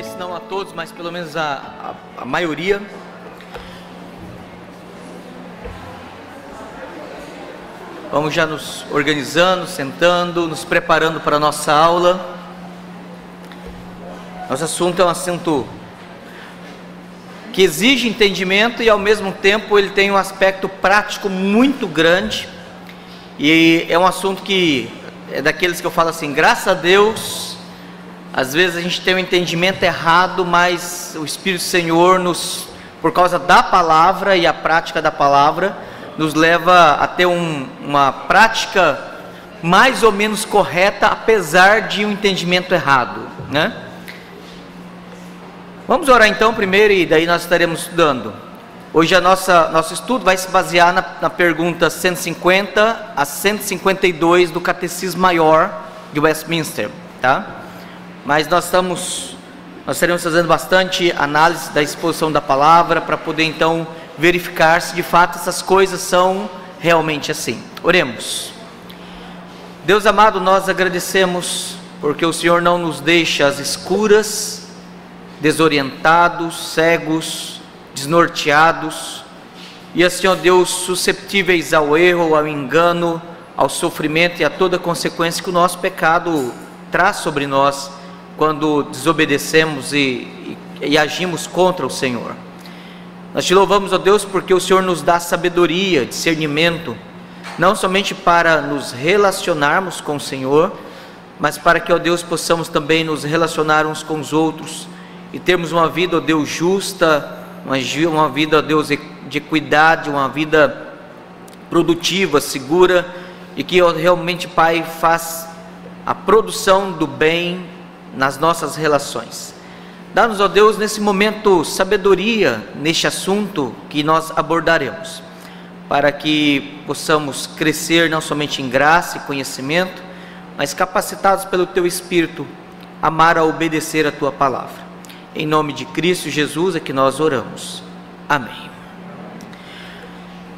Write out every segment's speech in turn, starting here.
sei se não a todos, mas pelo menos a maioria. Vamos já nos organizando, sentando, nos preparando para a nossa aula. Nosso assunto é um assunto que exige entendimento e ao mesmo tempo ele tem um aspecto prático muito grande. E é um assunto que é daqueles que eu falo assim, graças a Deus, às vezes a gente tem um entendimento errado, mas o Espírito Senhor por causa da palavra e a prática da palavra, nos leva a ter uma prática mais ou menos correta, apesar de um entendimento errado, né? Vamos orar então primeiro e daí nós estaremos estudando. Hoje nosso estudo vai se basear na pergunta 150 a 152 do Catecismo Maior de Westminster, tá? Mas nós estaremos fazendo bastante análise da exposição da palavra para poder então verificar se de fato essas coisas são realmente assim. Oremos. Deus amado, nós agradecemos porque o Senhor não nos deixa às escuras, desorientados, cegos, desnorteados, e assim, ó Deus, susceptíveis ao erro, ao engano, ao sofrimento e a toda consequência que o nosso pecado traz sobre nós quando desobedecemos e agimos contra o Senhor. Nós te louvamos, ó Deus, porque o Senhor nos dá sabedoria, discernimento, não somente para nos relacionarmos com o Senhor, mas para que, ó Deus, possamos também nos relacionar uns com os outros e termos uma vida, ó Deus, justa, uma vida, ó Deus, de equidade, uma vida produtiva, segura, e que realmente, Pai, faz a produção do bem nas nossas relações. Dá-nos, ó Deus, nesse momento, sabedoria neste assunto que nós abordaremos, para que possamos crescer não somente em graça e conhecimento, mas capacitados pelo Teu Espírito, amar a obedecer a Tua palavra. Em nome de Cristo Jesus é que nós oramos. Amém.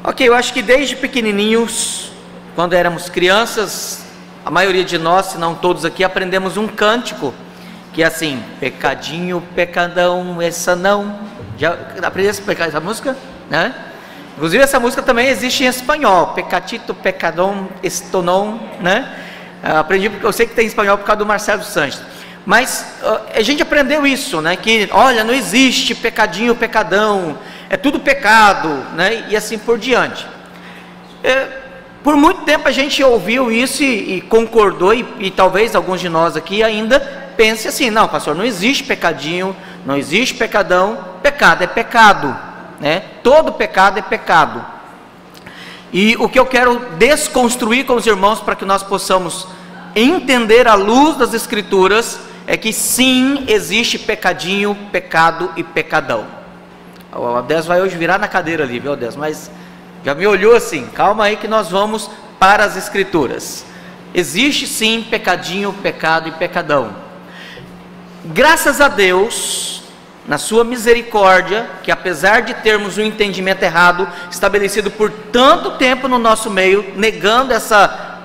Ok, eu acho que desde pequenininhos, quando éramos crianças, a maioria de nós, se não todos aqui, aprendemos um cântico, que é assim, pecadinho, pecadão, essa não. Já aprendeu essa música? Né? Inclusive essa música também existe em espanhol, pecatito, pecadão, estonon, né? Aprendi porque eu sei que tem em espanhol por causa do Marcelo Sanches. Mas a gente aprendeu isso, né? Que olha, não existe pecadinho, pecadão, é tudo pecado, né? E assim por diante. Por muito tempo a gente ouviu isso e concordou, e talvez alguns de nós aqui ainda pense assim, não, pastor, não existe pecadinho, não existe pecadão, pecado é pecado, né? Todo pecado é pecado. E o que eu quero desconstruir com os irmãos para que nós possamos entender à luz das Escrituras é que sim, existe pecadinho, pecado e pecadão. O Adés vai hoje virar na cadeira ali, viu, Adés? Mas já me olhou assim, calma aí que nós vamos para as Escrituras. Existe sim pecadinho, pecado e pecadão. Graças a Deus, na sua misericórdia, que apesar de termos um entendimento errado, estabelecido por tanto tempo no nosso meio, negando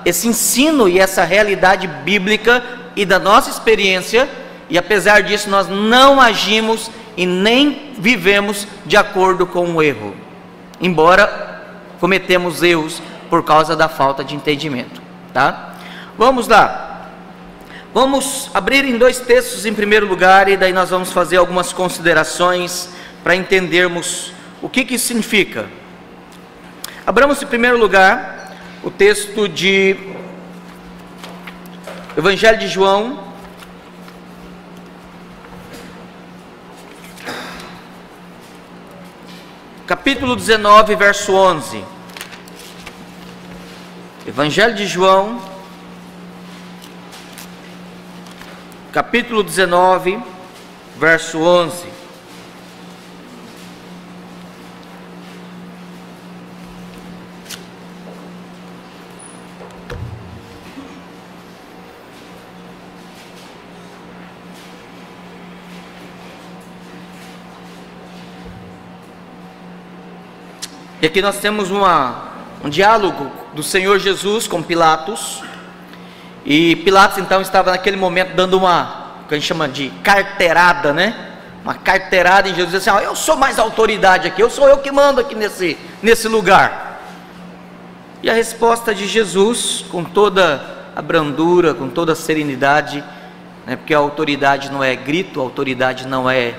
esse ensino e essa realidade bíblica e da nossa experiência, e apesar disso nós não agimos e nem vivemos de acordo com o erro, embora cometemos erros por causa da falta de entendimento, tá? Vamos lá, vamos abrir em dois textos em primeiro lugar, e daí nós vamos fazer algumas considerações para entendermos o que isso significa. Abramos em primeiro lugar o texto de Evangelho de João, capítulo 19, verso 11. Evangelho de João, capítulo 19, verso 11. E aqui nós temos um diálogo do Senhor Jesus com Pilatos. E Pilatos então estava naquele momento dando uma que a gente chama de carteirada, né? Uma carteirada em Jesus, assim, ó, eu sou mais autoridade aqui, sou eu que mando aqui nesse lugar. E a resposta de Jesus, com toda a brandura, com toda a serenidade, né, porque a autoridade não é grito, a autoridade não é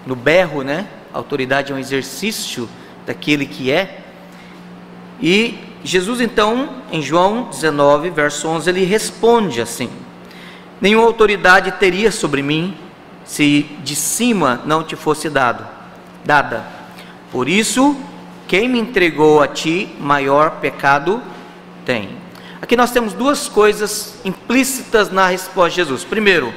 no berro, né? A autoridade é um exercício daquele que é. E Jesus então, em João 19, verso 11, ele responde assim: nenhuma autoridade teria sobre mim, se de cima não te fosse dada. Por isso, quem me entregou a ti, maior pecado tem. Aqui nós temos duas coisas implícitas na resposta de Jesus. Primeiro,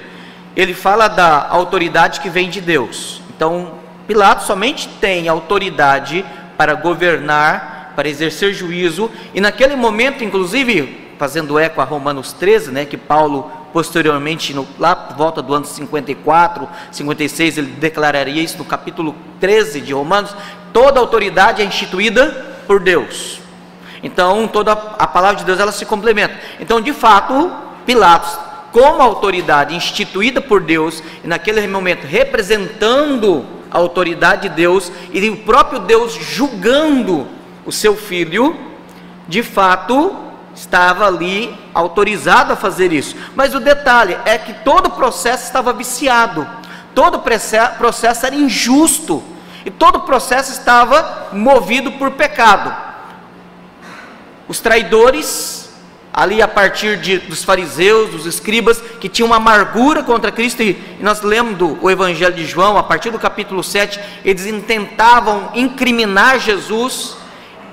ele fala da autoridade que vem de Deus. Então, Pilatos somente tem autoridade para governar, para exercer juízo, e naquele momento, inclusive, fazendo eco a Romanos 13, né, que Paulo posteriormente, lá por volta do ano 54, 56, ele declararia isso no capítulo 13 de Romanos, toda autoridade é instituída por Deus. Então, toda a palavra de Deus, ela se complementa. Então, de fato, Pilatos, como autoridade instituída por Deus, e naquele momento representando a autoridade de Deus, e o próprio Deus julgando o seu filho, de fato, estava ali autorizado a fazer isso. Mas o detalhe é que todo o processo estava viciado, todo o processo era injusto, e todo o processo estava movido por pecado. Os traidores, ali a partir dos fariseus, dos escribas, que tinham uma amargura contra Cristo, e nós lemos o Evangelho de João, a partir do capítulo 7, eles tentavam incriminar Jesus.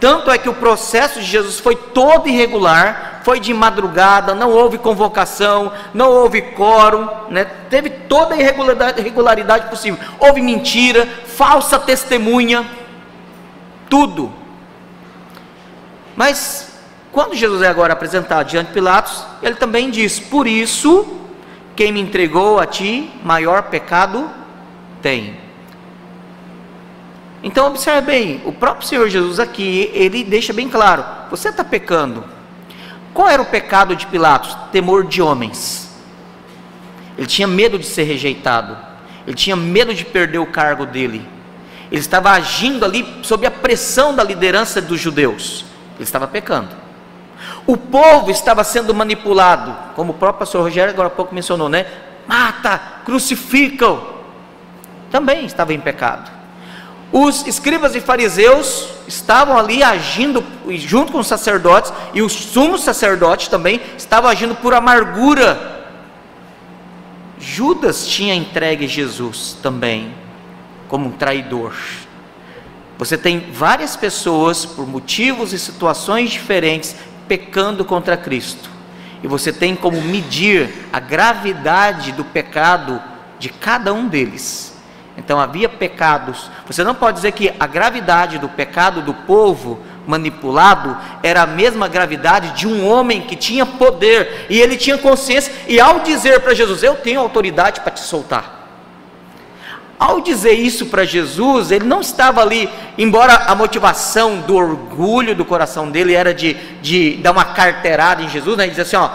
Tanto é que o processo de Jesus foi todo irregular, foi de madrugada, não houve convocação, não houve quórum, né? Teve toda a irregularidade possível, houve mentira, falsa testemunha, tudo. Mas quando Jesus é agora apresentado diante de Pilatos, ele também diz: por isso, quem me entregou a ti, maior pecado tem. Então observe bem, o próprio Senhor Jesus aqui, ele deixa bem claro: você está pecando. Qual era o pecado de Pilatos? Temor de homens. Ele tinha medo de ser rejeitado, ele tinha medo de perder o cargo dele, ele estava agindo ali sob a pressão da liderança dos judeus, ele estava pecando. O povo estava sendo manipulado, como o próprio pastor Rogério agora há pouco mencionou, né? Mata, crucificam, também estava em pecado. Os escribas e fariseus estavam ali agindo junto com os sacerdotes, e os sumos sacerdotes também estavam agindo por amargura. Judas tinha entregue Jesus também como um traidor. Você tem várias pessoas, por motivos e situações diferentes, pecando contra Cristo, e você tem como medir a gravidade do pecado de cada um deles. Então havia pecados. Você não pode dizer que a gravidade do pecado do povo manipulado era a mesma gravidade de um homem que tinha poder, e ele tinha consciência, e ao dizer para Jesus: eu tenho autoridade para te soltar. Ao dizer isso para Jesus, ele não estava ali, embora a motivação do orgulho do coração dele era de dar uma carteirada em Jesus, né? Ele diz assim: ó,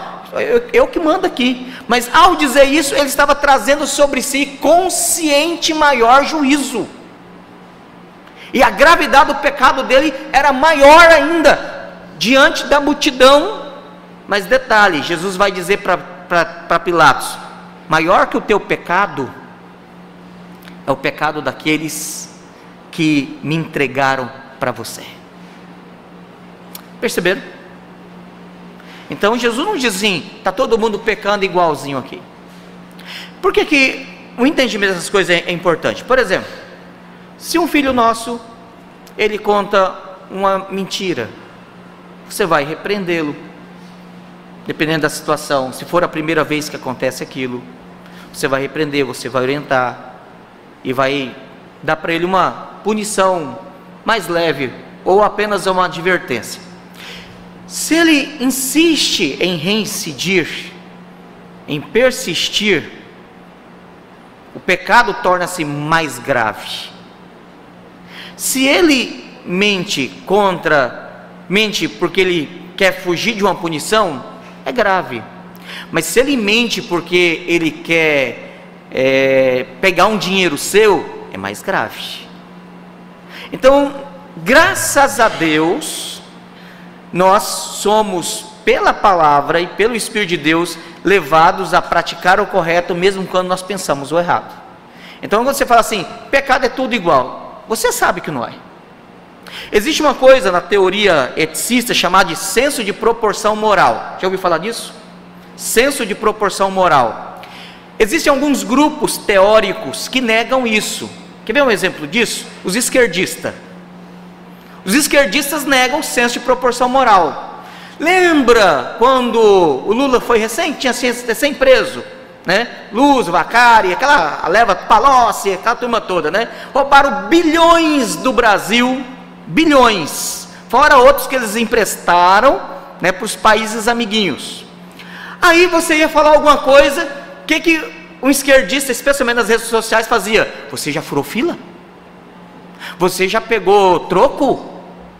eu que mando aqui. Mas ao dizer isso, ele estava trazendo sobre si consciente maior juízo, e a gravidade do pecado dele era maior ainda diante da multidão. Mas detalhe, Jesus vai dizer para Pilatos: maior que o teu pecado é o pecado daqueles que me entregaram para você. Perceberam? Então Jesus não diz assim: está todo mundo pecando igualzinho aqui. Por que o entendimento dessas coisas é importante? Por exemplo, se um filho nosso, ele conta uma mentira, você vai repreendê-lo, dependendo da situação. Se for a primeira vez que acontece aquilo, você vai repreender, você vai orientar, e vai dar para ele uma punição mais leve, ou apenas uma advertência. Se ele insiste em reincidir, em persistir, o pecado torna-se mais grave. Se ele mente porque ele quer fugir de uma punição, é grave. Mas se ele mente porque ele quer pegar um dinheiro seu, é mais grave. Então, graças a Deus, nós somos, pela palavra e pelo Espírito de Deus, levados a praticar o correto, mesmo quando nós pensamos o errado. Então, quando você fala assim, pecado é tudo igual, você sabe que não é. Existe uma coisa na teoria eticista chamada de senso de proporção moral. Já ouviu falar disso? Senso de proporção moral. Existem alguns grupos teóricos que negam isso. Quer ver um exemplo disso? Os esquerdistas. Os esquerdistas negam o senso de proporção moral. Lembra quando o Lula foi recente, tinha recém preso, né? Luz, Vacari, aquela leva Palocci, aquela turma toda, né? Roubaram bilhões do Brasil, bilhões, fora outros que eles emprestaram, né, para os países amiguinhos. Aí você ia falar alguma coisa, o que um esquerdista, especialmente nas redes sociais, fazia? Você já furou fila? Você já pegou troco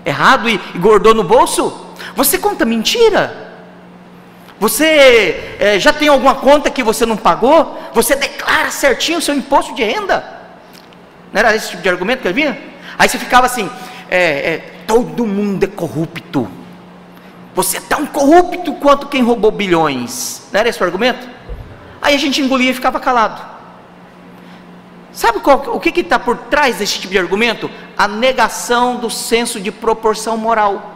errado e guardou no bolso? Você conta mentira? Você já tem alguma conta que você não pagou? Você declara certinho o seu imposto de renda? Não era esse tipo de argumento que ele vinha? Aí você ficava assim, todo mundo é corrupto. Você é tão corrupto quanto quem roubou bilhões. Não era esse o argumento? Aí a gente engolia e ficava calado. Sabe o que está por trás desse tipo de argumento? A negação do senso de proporção moral.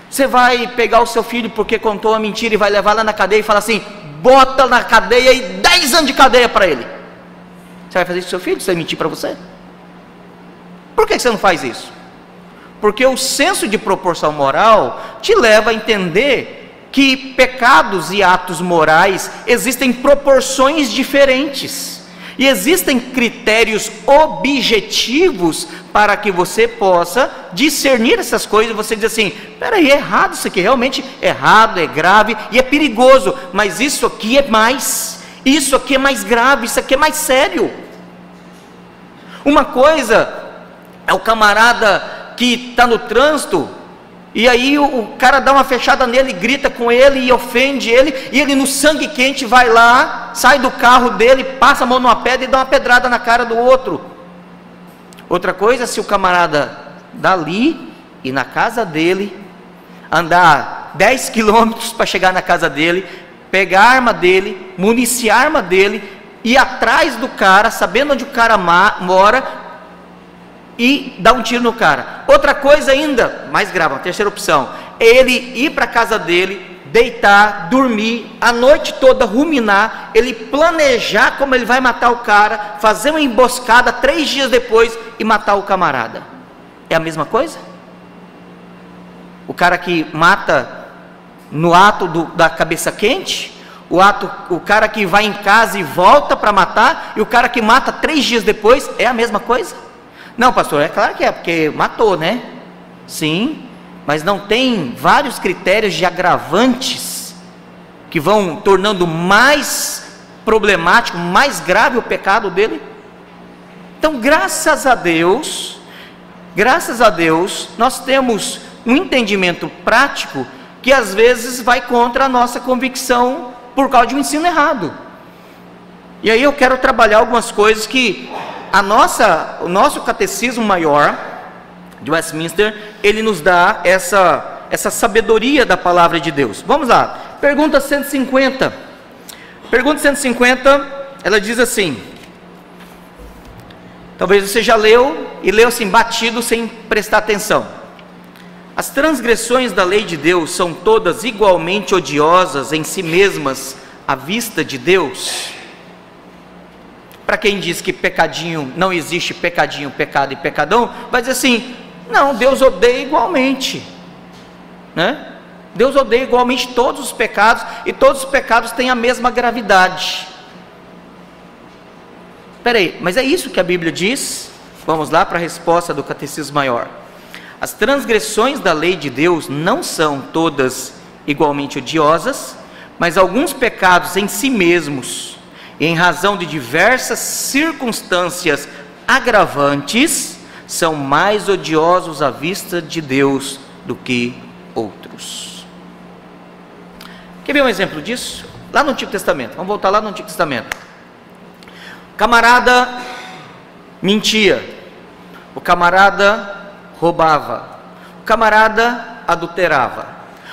Você vai pegar o seu filho porque contou uma mentira e vai levar lá na cadeia e falar assim, bota na cadeia e 10 anos de cadeia para ele. Você vai fazer isso com seu filho? Você vai mentir para você? Por que você não faz isso? Porque o senso de proporção moral te leva a entender que pecados e atos morais existem proporções diferentes, e existem critérios objetivos para que você possa discernir essas coisas. Você diz assim, peraí, é errado isso aqui, realmente é errado, é grave e é perigoso, mas isso aqui é mais grave, isso aqui é mais sério. Uma coisa é o camarada que está no trânsito, e aí o cara dá uma fechada nele, grita com ele e ofende ele, e ele no sangue quente vai lá, sai do carro dele, passa a mão numa pedra e dá uma pedrada na cara do outro. Outra coisa, se o camarada dali e na casa dele, andar 10 quilômetros para chegar na casa dele, pegar a arma dele, municiar a arma dele, ir atrás do cara, sabendo onde o cara mora, e dar um tiro no cara. Outra coisa ainda, mais grave, uma terceira opção, é ele ir para a casa dele, deitar, dormir, a noite toda ruminar, ele planejar como ele vai matar o cara, fazer uma emboscada 3 dias depois e matar o camarada. É a mesma coisa? O cara que mata no ato da cabeça quente, o cara que vai em casa e volta para matar, e o cara que mata 3 dias depois, é a mesma coisa? Não, pastor, é claro que é, porque matou, né? Sim, mas não tem vários critérios de agravantes que vão tornando mais problemático, mais grave o pecado dele? Então, graças a Deus, nós temos um entendimento prático que às vezes vai contra a nossa convicção por causa de um ensino errado. E aí eu quero trabalhar algumas coisas que o nosso catecismo maior de Westminster, ele nos dá essa sabedoria da palavra de Deus. Vamos lá, pergunta 150. Pergunta 150, ela diz assim, talvez você já leu, e leu assim, batido, sem prestar atenção. As transgressões da lei de Deus são todas igualmente odiosas em si mesmas à vista de Deus? Para quem diz que pecadinho, não existe pecadinho, pecado e pecadão, vai dizer assim, não, Deus odeia igualmente, né? Deus odeia igualmente todos os pecados, e todos os pecados têm a mesma gravidade. Espera aí, mas é isso que a Bíblia diz? Vamos lá para a resposta do Catecismo Maior. As transgressões da lei de Deus não são todas igualmente odiosas, mas alguns pecados em si mesmos, em razão de diversas circunstâncias agravantes, são mais odiosos à vista de Deus do que outros. Quer ver um exemplo disso? Lá no Antigo Testamento, vamos voltar lá no Antigo Testamento. O camarada mentia, o camarada roubava, o camarada adulterava,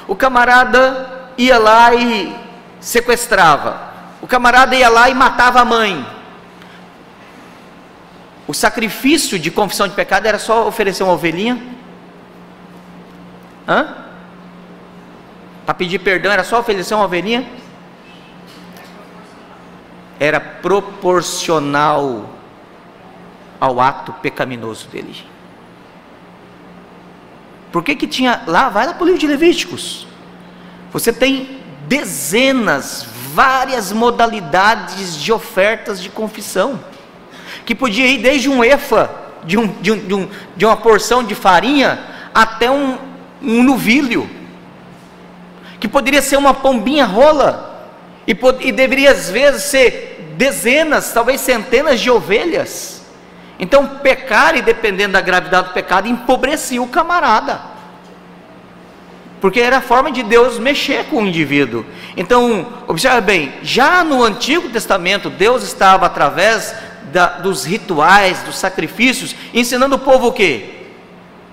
o camarada ia lá e sequestrava, o camarada ia lá e matava a mãe. O sacrifício de confissão de pecado era só oferecer uma ovelhinha? Para pedir perdão era só oferecer uma ovelhinha? Era proporcional ao ato pecaminoso dele. Por que tinha lá? Vai lá para o livro de Levíticos. Você tem dezenas, várias modalidades de ofertas de confissão, que podia ir desde um efa de uma porção de farinha até um novilho, que poderia ser uma pombinha rola, e deveria às vezes ser dezenas, talvez centenas de ovelhas. Então pecar, e dependendo da gravidade do pecado, empobrecia o camarada, porque era a forma de Deus mexer com o indivíduo. Então observe bem, já no Antigo Testamento Deus estava através dos rituais, dos sacrifícios, ensinando o povo o quê?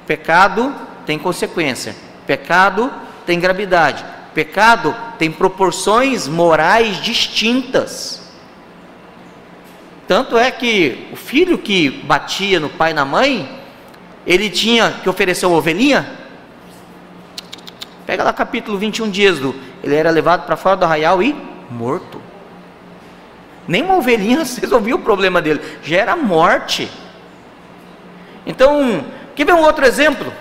Pecado tem consequência, pecado tem gravidade, pecado tem proporções morais distintas. Tanto é que o filho que batia no pai e na mãe, ele tinha que oferecer uma ovelhinha. Pega lá capítulo 21 de Êxodo, ele era levado para fora do arraial e morto. Nem uma ovelhinha resolvia o problema dele, já era morte. Então, quer ver um outro exemplo?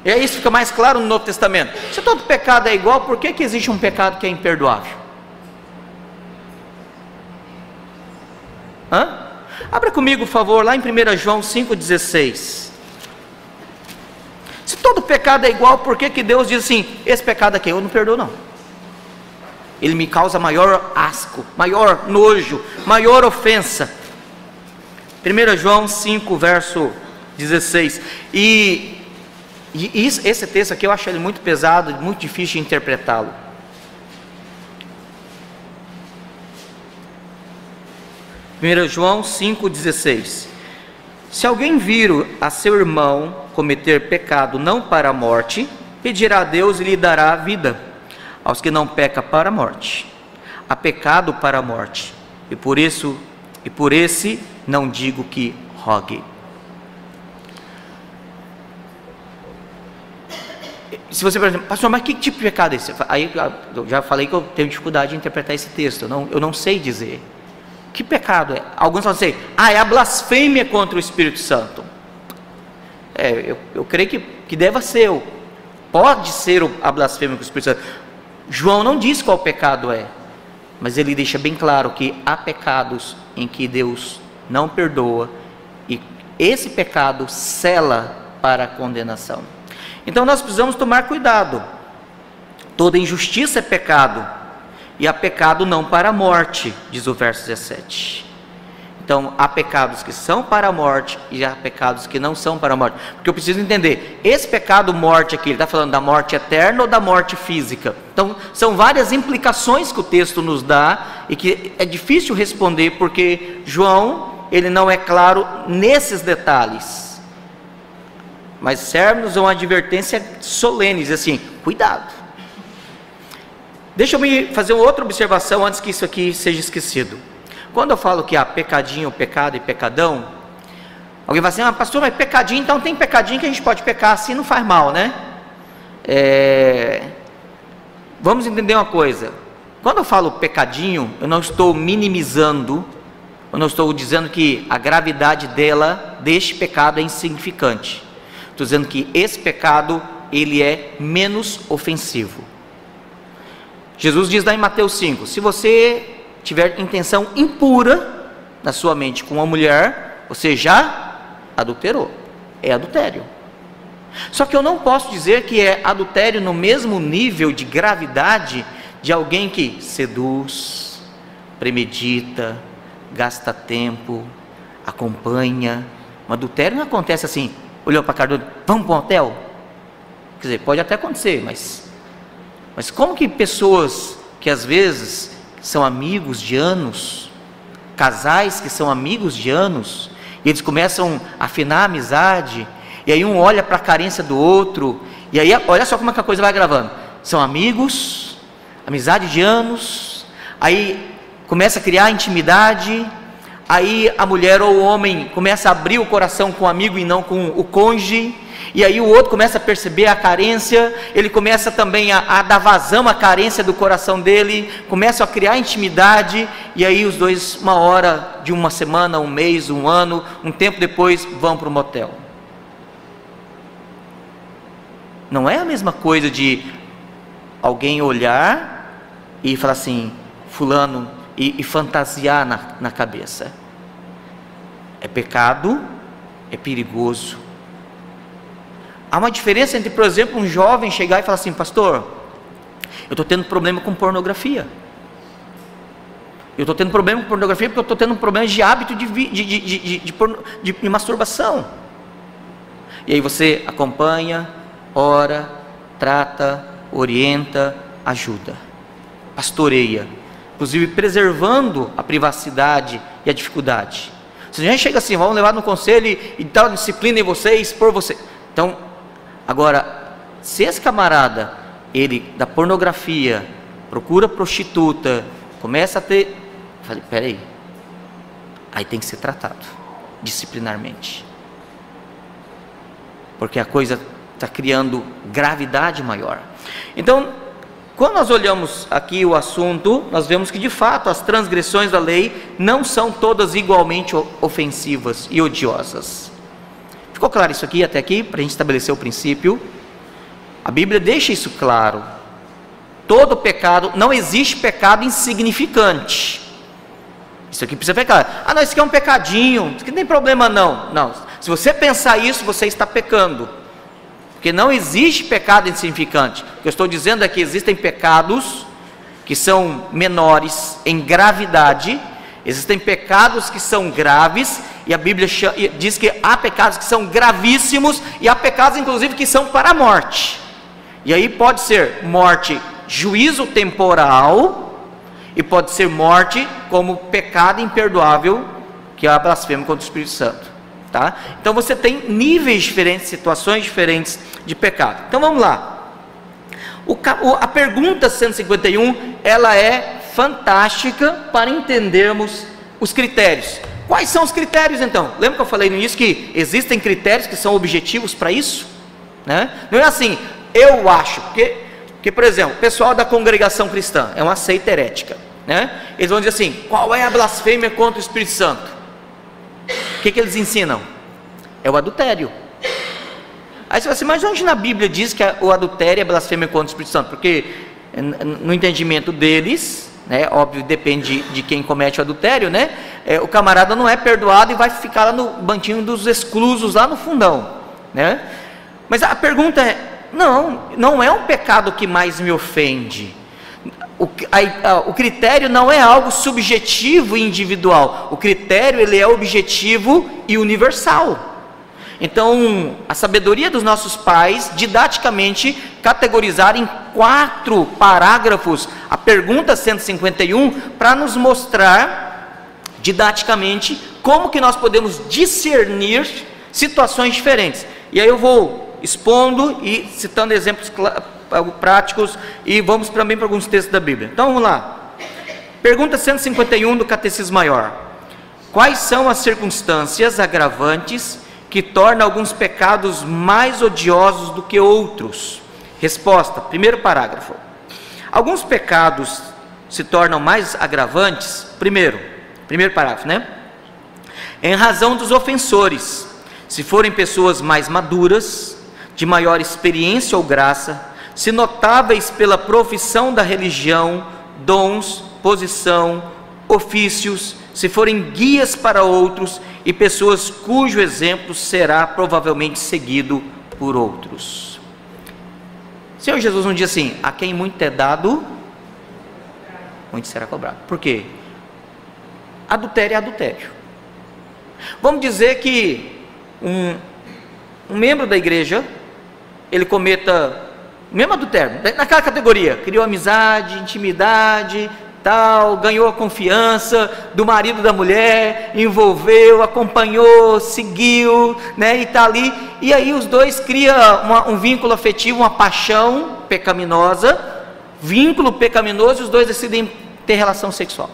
E aí isso fica mais claro no Novo Testamento. Se todo pecado é igual, por que existe um pecado que é imperdoável? Abra comigo, por favor, lá em 1 João 5,16. Se todo pecado é igual, por que Deus diz assim: esse pecado aqui eu não perdoo não, ele me causa maior asco, maior nojo, maior ofensa? 1 João 5, verso 16. Esse texto aqui eu acho ele muito pesado, muito difícil de interpretá-lo. 1 João 5,16. Se alguém vir a seu irmão cometer pecado não para a morte, pedirá a Deus e lhe dará a vida. Aos que não pecam para a morte, há pecado para a morte, e por esse não digo que rogue. Se você pergunta, pastor, mas que tipo de pecado é esse? Aí eu já falei que eu tenho dificuldade de interpretar esse texto, eu não sei dizer. Que pecado é? Alguns falam assim, é a blasfêmia contra o Espírito Santo. Eu creio que deva ser, pode ser a blasfêmia contra o Espírito Santo. João não diz qual pecado é, mas ele deixa bem claro que há pecados em que Deus não perdoa, e esse pecado sela para a condenação. Então nós precisamos tomar cuidado. Toda injustiça é pecado, e há pecado não para a morte, diz o verso 17. Então há pecados que são para a morte, e há pecados que não são para a morte. Porque eu preciso entender, esse pecado morte aqui, ele está falando da morte eterna ou da morte física? Então são várias implicações que o texto nos dá, e que é difícil responder, porque João, ele não é claro nesses detalhes, mas serve-nos uma advertência solene, diz assim, cuidado. Deixa eu me fazer uma outra observação antes que isso aqui seja esquecido. Quando eu falo que há pecadinho, pecado e pecadão, alguém vai assim, pastor, mas pecadinho, então tem pecadinho que a gente pode pecar assim, não faz mal, né? Vamos entender uma coisa. Quando eu falo pecadinho, eu não estou minimizando, eu não estou dizendo que a gravidade deste pecado é insignificante. Estou dizendo que esse pecado, ele é menos ofensivo. Jesus diz lá em Mateus 5, se você tiver intenção impura na sua mente com uma mulher, você já adulterou, é adultério. Só que eu não posso dizer que é adultério no mesmo nível de gravidade de alguém que seduz, premedita, gasta tempo, acompanha. Um adultério não acontece assim, olhou para a cara do outro, vamos para um hotel? Quer dizer, pode até acontecer, mas como que pessoas que às vezes são amigos de anos, casais que são amigos de anos, e eles começam a afinar a amizade, e aí um olha para a carência do outro, e aí olha só como é que a coisa vai gravando. São amigos, amizade de anos, aí começa a criar intimidade, aí a mulher ou o homem começa a abrir o coração com o amigo e não com o cônjuge, e aí o outro começa a perceber a carência, ele começa também a dar vazão à carência do coração dele, começa a criar intimidade, e aí os dois, uma hora de uma semana, um mês, um ano, um tempo depois, vão para o motel. Não é a mesma coisa de alguém olhar e falar assim, fulano, e fantasiar na cabeça. É pecado, é perigoso. Há uma diferença entre, por exemplo, um jovem chegar e falar assim, pastor, eu estou tendo problema com pornografia. Eu estou tendo problema com pornografia porque eu estou tendo um problema de hábito de masturbação. E aí você acompanha, ora, trata, orienta, ajuda, pastoreia, inclusive preservando a privacidade e a dificuldade. Você já chega assim, vamos levar no conselho e dar disciplina em você e expor você. Então, agora, se esse camarada, ele da pornografia, procura prostituta, começa a ter, eu falei, peraí, aí tem que ser tratado disciplinarmente, porque a coisa está criando gravidade maior. Então, quando nós olhamos aqui o assunto, nós vemos que de fato as transgressões da lei não são todas igualmente ofensivas e odiosas. Ficou claro isso aqui até aqui, para a gente estabelecer o princípio? A Bíblia deixa isso claro. Todo pecado, não existe pecado insignificante. Isso aqui precisa ficar claro. Ah, não, isso aqui é um pecadinho, isso aqui não tem problema não. Não, se você pensar isso, você está pecando. Porque não existe pecado insignificante. O que eu estou dizendo é que existem pecados que são menores em gravidade, existem pecados que são graves, e a Bíblia diz que há pecados que são gravíssimos, e há pecados inclusive que são para a morte. E aí pode ser morte, juízo temporal, e pode ser morte como pecado imperdoável, que é a blasfêmia contra o Espírito Santo. Tá? Então você tem níveis diferentes, situações diferentes de pecado. Então vamos lá. A pergunta 151, ela é fantástica para entendermos os critérios. Quais são os critérios então? Lembra que eu falei no início que existem critérios que são objetivos para isso? Né? Não é assim, eu acho, porque por exemplo, o pessoal da congregação cristã é uma seita herética, né? Eles vão dizer assim, qual é a blasfêmia contra o Espírito Santo? O que eles ensinam? É o adultério. Aí você fala assim, mas onde na Bíblia diz que o adultério é blasfêmia contra o Espírito Santo? Porque no entendimento deles, né, óbvio, depende de quem comete o adultério, né, o camarada não é perdoado e vai ficar lá no banquinho dos exclusos, lá no fundão, né? Mas a pergunta é, não é um pecado que mais me ofende. O critério não é algo subjetivo e individual, o critério ele é objetivo e universal. Então, a sabedoria dos nossos pais, didaticamente, categorizaram em 4 parágrafos a pergunta 151, para nos mostrar, didaticamente, como que nós podemos discernir situações diferentes. E aí eu vou expondo e citando exemplos práticos, e vamos também para alguns textos da Bíblia. Então vamos lá. Pergunta 151 do Catecismo Maior: quais são as circunstâncias agravantes que tornam alguns pecados mais odiosos do que outros? Resposta, primeiro parágrafo. Alguns pecados se tornam mais agravantes, primeiro parágrafo, né? Em razão dos ofensores, se forem pessoas mais maduras, de maior experiência ou graça, se notáveis pela profissão da religião, dons, posição, ofícios, se forem guias para outros e pessoas cujo exemplo será provavelmente seguido por outros. O Senhor Jesus um dia assim, a quem muito é dado, muito será cobrado. Por quê? Adultério é adultério. Vamos dizer que um membro da igreja, ele cometa o mesmo adultério, naquela categoria, criou amizade, intimidade, tal, ganhou a confiança do marido da mulher, envolveu, acompanhou, seguiu, né, e está ali, e aí os dois criam um vínculo afetivo, uma paixão pecaminosa, vínculo pecaminoso, e os dois decidem ter relação sexual,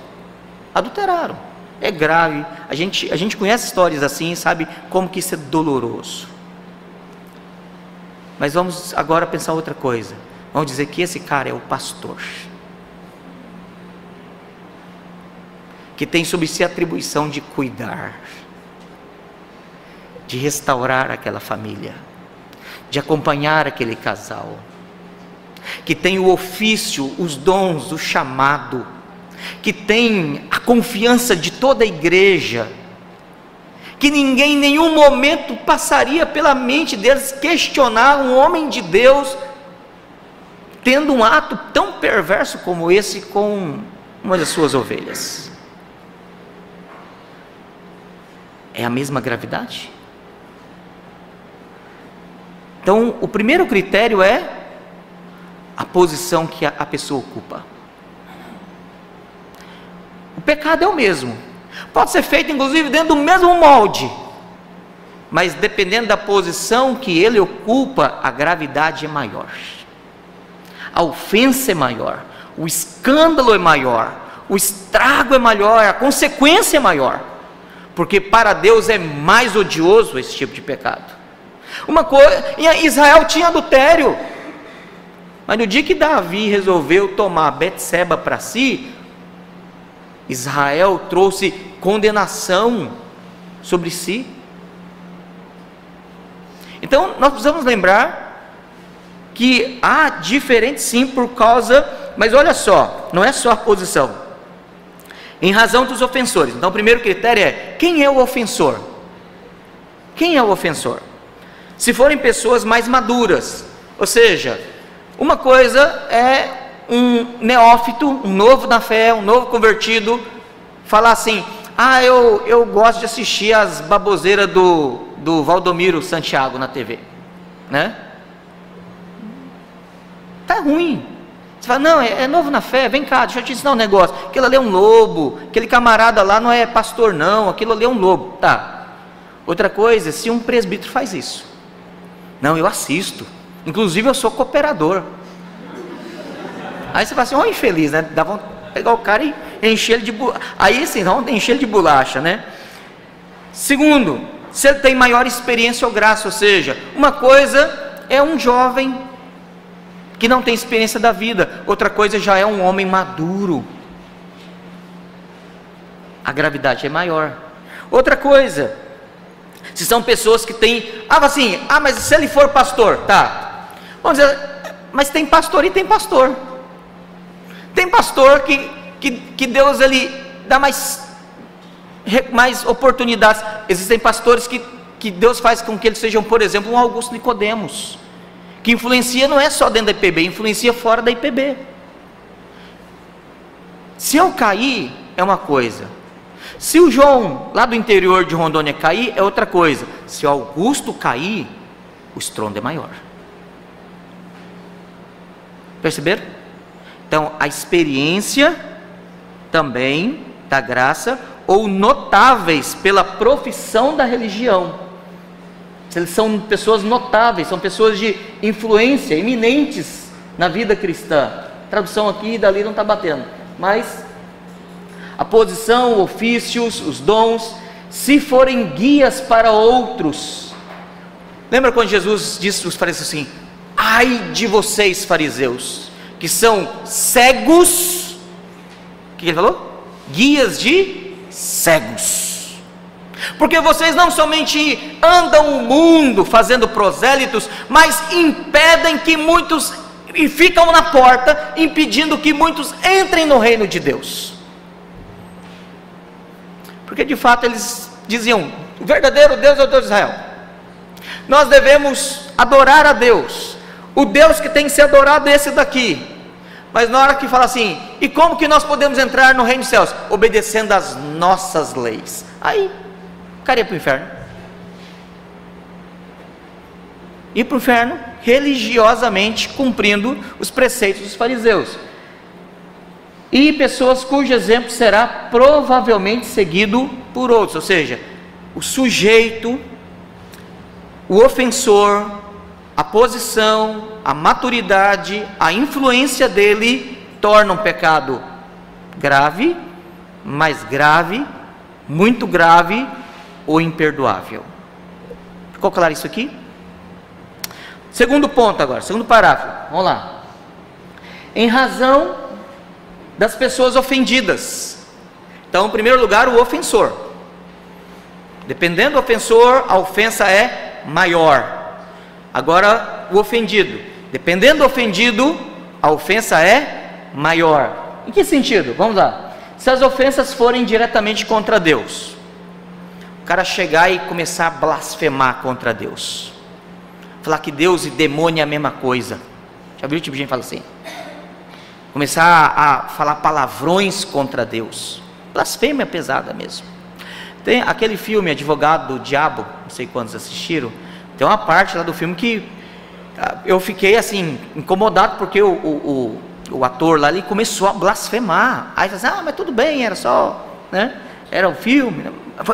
adulteraram, é grave, a gente conhece histórias assim, sabe como que isso é doloroso. Mas vamos agora pensar outra coisa, vamos dizer que esse cara é o pastor, que tem sobre si a atribuição de cuidar, de restaurar aquela família, de acompanhar aquele casal, que tem o ofício, os dons, o chamado, que tem a confiança de toda a igreja, que ninguém em nenhum momento passaria pela mente deles questionar um homem de Deus, tendo um ato tão perverso como esse com uma das suas ovelhas. É a mesma gravidade? Então, o primeiro critério é a posição que a pessoa ocupa. O pecado é o mesmo, pode ser feito inclusive dentro do mesmo molde, mas dependendo da posição que ele ocupa, a gravidade é maior, a ofensa é maior, o escândalo é maior, o estrago é maior, a consequência é maior, porque para Deus é mais odioso esse tipo de pecado. Uma coisa, Israel tinha adultério, mas no dia que Davi resolveu tomar Betseba para si, Israel trouxe condenação sobre si. Então nós precisamos lembrar que há diferente sim por causa, mas olha só, não é só a posição, em razão dos ofensores. Então o primeiro critério é, quem é o ofensor? Quem é o ofensor? Se forem pessoas mais maduras, ou seja, uma coisa é um neófito, um novo na fé, um novo convertido, falar assim, eu gosto de assistir as baboseiras do Valdomiro Santiago na TV, né? Tá ruim. Você fala, não, é novo na fé, vem cá, deixa eu te ensinar um negócio, aquilo ali é um lobo, aquele camarada lá não é pastor não, aquilo ali é um lobo, tá. Outra coisa, se um presbítero faz isso, não, eu assisto, inclusive eu sou cooperador. Aí você fala assim, ó, infeliz, né? Dá vontade de pegar o cara e encher ele de bolacha. Aí sim, não, encher ele de bolacha, né? Segundo, se ele tem maior experiência ou graça, ou seja, uma coisa é um jovem que não tem experiência da vida, outra coisa já é um homem maduro. A gravidade é maior. Outra coisa, se são pessoas que têm, mas se ele for pastor, tá? Vamos dizer, mas tem pastor e tem pastor. Tem pastor que Deus ele dá mais oportunidades. Existem pastores que Deus faz com que eles sejam, por exemplo, um Augusto Nicodemos, que influencia não é só dentro da IPB, influencia fora da IPB. Se eu cair, é uma coisa. Se o João, lá do interior de Rondônia, cair, é outra coisa. Se o Augusto cair, o estrondo é maior. Perceberam? Então, a experiência também da graça, ou notáveis pela profissão da religião. Eles são pessoas notáveis, são pessoas de influência, eminentes na vida cristã. Tradução aqui e dali não está batendo, mas a posição, ofícios, os dons, se forem guias para outros. Lembra quando Jesus disse aos fariseus assim, ai de vocês fariseus, que são cegos, o que ele falou? Guias de cegos, porque vocês não somente andam o mundo fazendo prosélitos, mas impedem que muitos, e ficam na porta, impedindo que muitos entrem no reino de Deus, porque de fato eles diziam, o verdadeiro Deus é o Deus de Israel, nós devemos adorar a Deus, o Deus que tem que ser adorado é esse daqui. Mas na hora que fala assim, e como que nós podemos entrar no reino dos céus? Obedecendo às nossas leis. Aí, o cara ia para o inferno. Ia para o inferno, religiosamente cumprindo os preceitos dos fariseus. e pessoas cujo exemplo será provavelmente seguido por outros. Ou seja, o sujeito, o ofensor, a posição, a maturidade, a influência dele torna um pecado grave, mais grave, muito grave ou imperdoável. Ficou claro isso aqui? Segundo ponto agora, segundo parágrafo, vamos lá. Em razão das pessoas ofendidas. Então, em primeiro lugar, o ofensor. Dependendo do ofensor, a ofensa é maior. Agora, o ofendido. Dependendo do ofendido, a ofensa é maior. Em que sentido? Vamos lá. Se as ofensas forem diretamente contra Deus, o cara chegar e começar a blasfemar contra Deus, falar que Deus e demônio é a mesma coisa. Já viu o tipo de gente que fala assim? Começar a falar palavrões contra Deus. Blasfêmia pesada mesmo. Tem aquele filme Advogado do Diabo, não sei quantos assistiram. Tem uma parte lá do filme que eu fiquei assim, incomodado, porque o ator lá, ele começou a blasfemar. Aí falou assim, mas tudo bem, era só, né? Era um filme,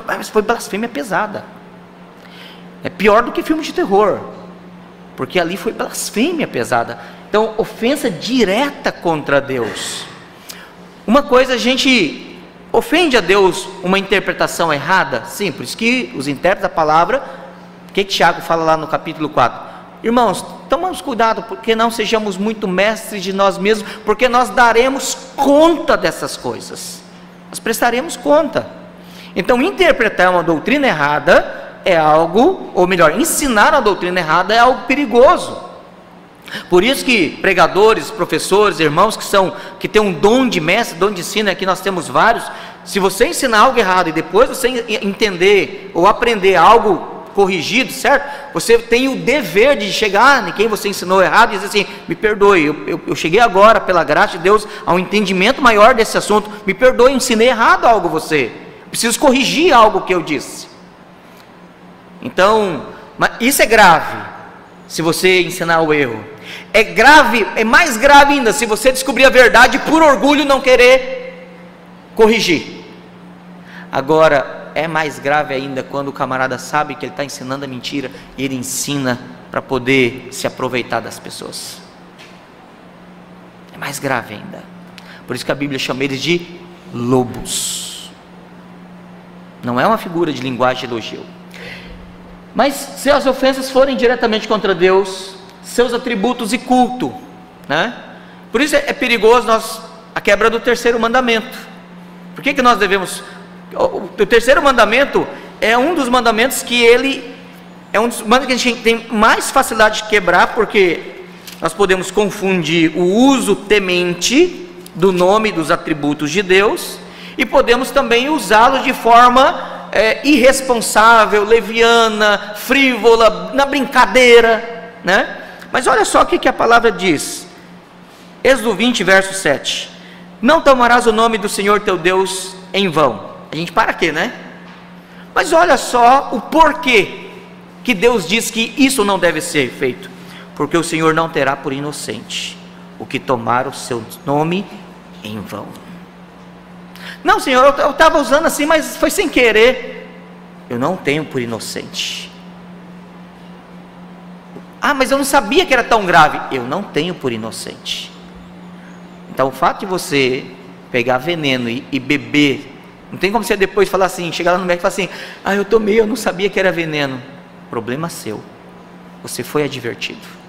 mas foi blasfêmia pesada. É pior do que filme de terror, porque ali foi blasfêmia pesada. Então, ofensa direta contra Deus. Uma coisa, a gente ofende a Deus uma interpretação errada, sim, por isso que os intérpretes da palavra, o que Tiago fala lá no capítulo 4? Irmãos, tomamos cuidado, porque não sejamos muito mestres de nós mesmos, porque nós daremos conta dessas coisas, nós prestaremos conta. Então, interpretar uma doutrina errada é algo, ou melhor, ensinar a doutrina errada é algo perigoso. Por isso que pregadores, professores, irmãos que têm um dom de mestre, dom de ensino, aqui nós temos vários. Se você ensinar algo errado e depois você entender ou aprender algo corrigido, certo? Você tem o dever de chegar em quem você ensinou errado e dizer assim, me perdoe, eu cheguei agora pela graça de Deus a um entendimento maior desse assunto, me perdoe, eu ensinei errado algo a você, preciso corrigir algo que eu disse. Então, mas isso é grave, se você ensinar o erro. É grave, é mais grave ainda se você descobrir a verdade e por orgulho não querer corrigir. Agora, é mais grave ainda quando o camarada sabe que ele está ensinando a mentira e ele ensina para poder se aproveitar das pessoas. É mais grave ainda. Por isso que a Bíblia chama eles de lobos. Não é uma figura de linguagem de elogio. Mas se as ofensas forem diretamente contra Deus, seus atributos e culto, né? Por isso é perigoso a quebra do terceiro mandamento. Por que nós devemos? O terceiro mandamento é um dos mandamentos que é um dos mandamentos que a gente tem mais facilidade de quebrar, porque nós podemos confundir o uso temente do nome, dos atributos de Deus, e podemos também usá-los de forma irresponsável, leviana, frívola, na brincadeira, né? Mas olha só o que a palavra diz, Êxodo 20, verso 7, não tomarás o nome do Senhor teu Deus em vão. A gente para aqui, né? Mas olha só o porquê que Deus diz que isso não deve ser feito, porque o Senhor não terá por inocente o que tomar o seu nome em vão. Não, Senhor, eu estava usando assim, mas foi sem querer. Eu não tenho por inocente. Mas eu não sabia que era tão grave. Eu não tenho por inocente. Então o fato de você pegar veneno e beber, não tem como você depois falar assim, chegar lá no médico e falar assim, eu tomei, eu não sabia que era veneno. Problema seu, você foi advertido.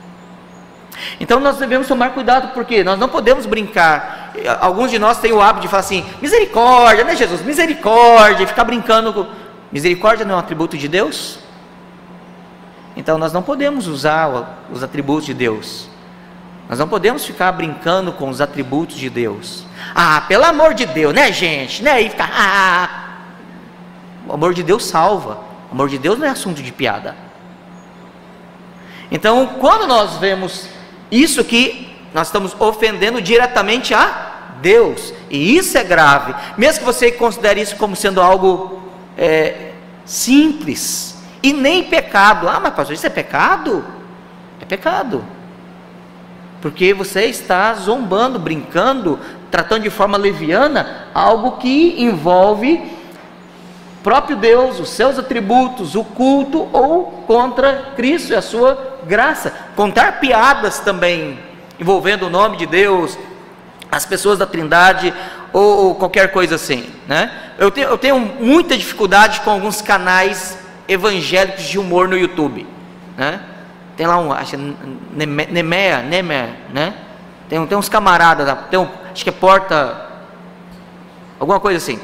Então nós devemos tomar cuidado, porque nós não podemos brincar. Alguns de nós têm o hábito de falar assim, misericórdia, né Jesus, misericórdia, e ficar brincando com... Misericórdia não é um atributo de Deus? Então nós não podemos usar os atributos de Deus, nós não podemos ficar brincando com os atributos de Deus. Pelo amor de Deus, né gente, né? E ficar, o amor de Deus salva, o amor de Deus não é assunto de piada. Então quando nós vemos isso aqui, nós estamos ofendendo diretamente a Deus, e isso é grave, mesmo que você considere isso como sendo algo simples, e nem pecado. Mas pastor, isso é pecado? É pecado, porque você está zombando, brincando tratando de forma leviana algo que envolve próprio Deus, os seus atributos, o culto, ou contra Cristo e a sua graça. Contar piadas também envolvendo o nome de Deus, as pessoas da Trindade, ou qualquer coisa assim, né? Eu tenho muita dificuldade com alguns canais evangélicos de humor no YouTube, né? Tem lá acho Nemea, né? Tem uns camaradas lá, acho que é Porta, alguma coisa assim.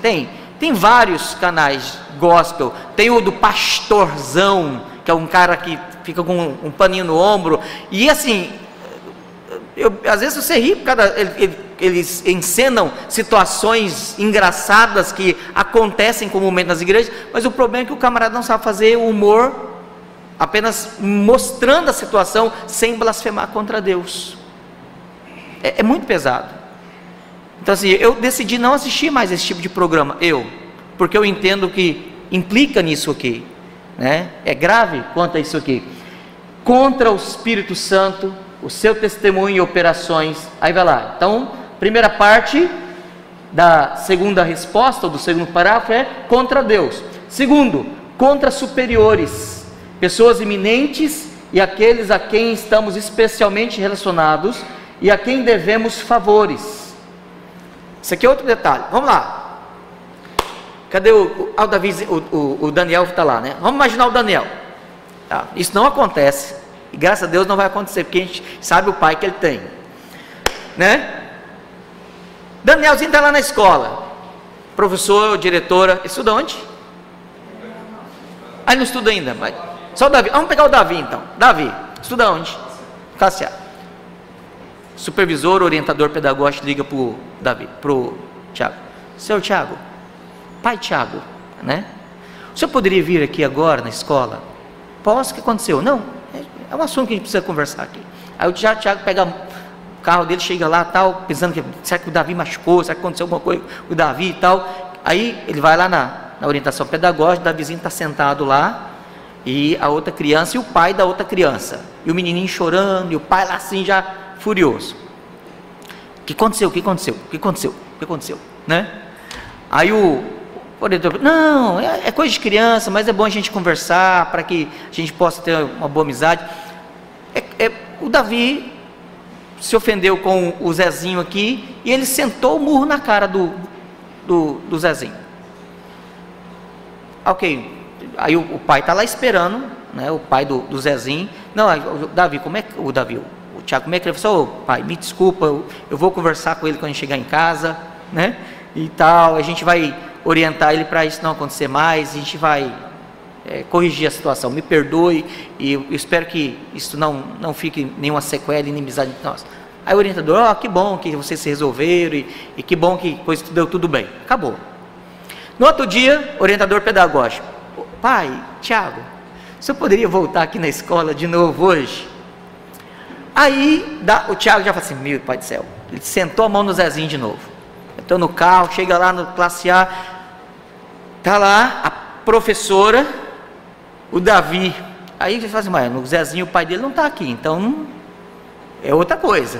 Tem vários canais gospel. Tem o do Pastorzão, que é um cara que fica com um paninho no ombro, e assim, às vezes você ri, eles encenam situações engraçadas que acontecem comumente nas igrejas, mas o problema é que o camarada não sabe fazer humor, apenas mostrando a situação, sem blasfemar contra Deus. É muito pesado. Então assim, eu decidi não assistir mais esse tipo de programa, porque eu entendo que implica nisso aqui, né? É grave quanto a isso aqui, contra o Espírito Santo, o seu testemunho e operações. Aí vai lá, então, primeira parte da segunda resposta, ou do segundo parágrafo, é contra Deus. Segundo, contra superiores, pessoas eminentes e aqueles a quem estamos especialmente relacionados e a quem devemos favores. Isso aqui é outro detalhe, vamos lá. Cadê o Davi? O Daniel está lá, né? Vamos imaginar o Daniel. Tá? Isso não acontece, e graças a Deus não vai acontecer, porque a gente sabe o pai que ele tem, né? Danielzinho está lá na escola, professor, diretora, estuda onde? Aí não estuda ainda, mas só o Davi. Vamos pegar o Davi então. Davi, estuda onde? Cassia. Supervisor, orientador pedagógico liga para o Davi, para o Tiago. Seu Tiago, pai Tiago, né? O senhor poderia vir aqui agora na escola? Posso? O que aconteceu? Não, é um assunto que a gente precisa conversar aqui. Aí o Tiago pega o carro dele, chega lá, tal, pensando que será que o Davi machucou, será que aconteceu alguma coisa com o Davi e tal. Aí ele vai lá na orientação pedagógica, o Davizinho está sentado lá, e a outra criança, e o pai da outra criança, e o menininho chorando, e o pai lá assim já furioso. O que aconteceu? O que aconteceu? O que aconteceu? O que aconteceu? Né? Aí o orientador, não, é coisa de criança, mas é bom a gente conversar, para que a gente possa ter uma boa amizade. O Davi se ofendeu com o Zezinho aqui, e ele sentou o murro na cara do Zezinho. Ok, aí o pai está lá esperando, né, o pai do Zezinho. Não, o Davi, o Tiago, como é que ele falou? Oh, pai, me desculpa, eu vou conversar com ele quando chegar em casa, né, e tal, a gente vai orientar ele para isso não acontecer mais, a gente vai corrigir a situação, me perdoe, e eu espero que isso não fique nenhuma sequela, inimizade entre nós. Aí o orientador, que bom que vocês se resolveram, e que bom que depois deu tudo bem, acabou. No outro dia, orientador pedagógico, pai, Tiago, o senhor poderia voltar aqui na escola de novo hoje? Aí o Tiago já fala assim, meu pai do céu, ele sentou a mão no Zezinho de novo, entrou no carro, chega lá no classe A, está lá a professora, o Davi, aí ele fala assim, mas o Zezinho, o pai dele não está aqui, então é outra coisa.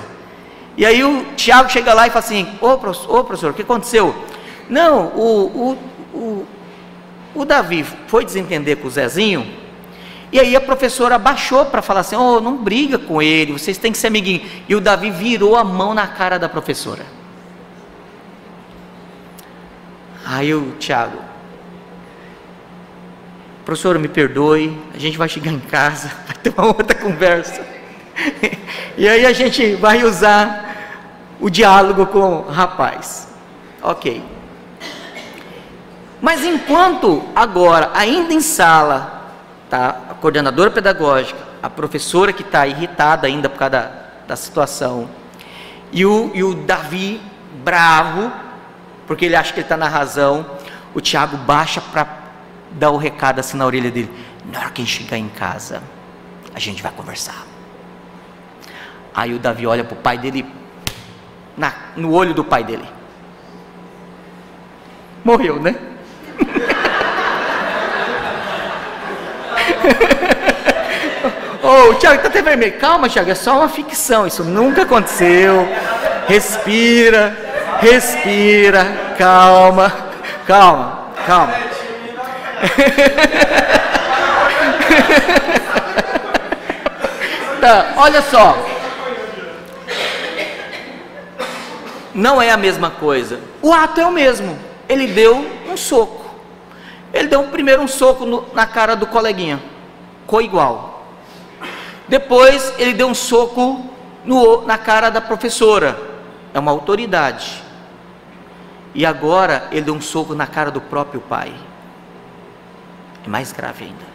E aí o Tiago chega lá e fala assim, ô professor, o que aconteceu? Não, o Davi foi desentender com o Zezinho, e aí a professora baixou para falar assim, não briga com ele, vocês têm que ser amiguinhos. E o Davi virou a mão na cara da professora. Aí o Tiago, professora, me perdoe, a gente vai chegar em casa, vai ter uma outra conversa, e aí a gente vai usar o diálogo com o rapaz. Ok. Mas enquanto agora, ainda em sala, tá, a coordenadora pedagógica, a professora que está irritada ainda por causa da situação, e o Davi bravo, porque ele acha que ele está na razão, o Tiago baixa para dar o recado assim na orelha dele, na hora que a gente chegar em casa, a gente vai conversar. Aí o Davi olha para o pai dele, no olho do pai dele, morreu, né? O Tiago está até vermelho. Calma, Tiago, é só uma ficção, isso nunca aconteceu. Respira, Respira, calma, calma, calma. Tá, olha só. Não é a mesma coisa. O ato é o mesmo. Ele deu um soco. Ele deu primeiro um soco na cara do coleguinha, coigual. Depois ele deu um soco na cara da professora, é uma autoridade. E agora ele deu um soco na cara do próprio pai. É mais grave ainda.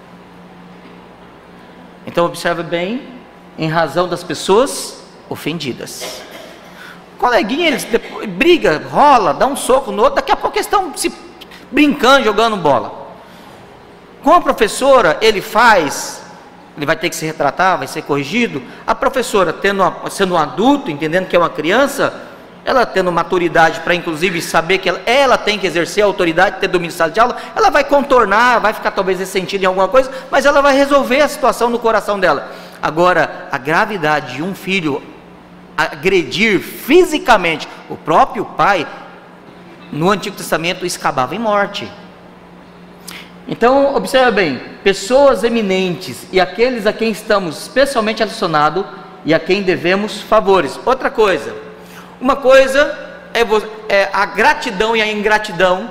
Então observe bem, em razão das pessoas ofendidas. O coleguinha, eles briga, rola, dá um soco no outro, daqui a pouco eles estão se brincando, jogando bola. Com a professora, ele vai ter que se retratar, vai ser corrigido. A professora, sendo um adulto, entendendo que é uma criança, ela tendo maturidade para inclusive saber que ela tem que exercer a autoridade, ter domínio de sala de aula, ela vai contornar, vai ficar talvez ressentida em alguma coisa, mas ela vai resolver a situação no coração dela. Agora, a gravidade de um filho agredir fisicamente o próprio pai, no Antigo Testamento escabava em morte. Então, observe bem, pessoas eminentes e aqueles a quem estamos especialmente relacionados e a quem devemos favores. Outra coisa, uma coisa é a gratidão e a ingratidão,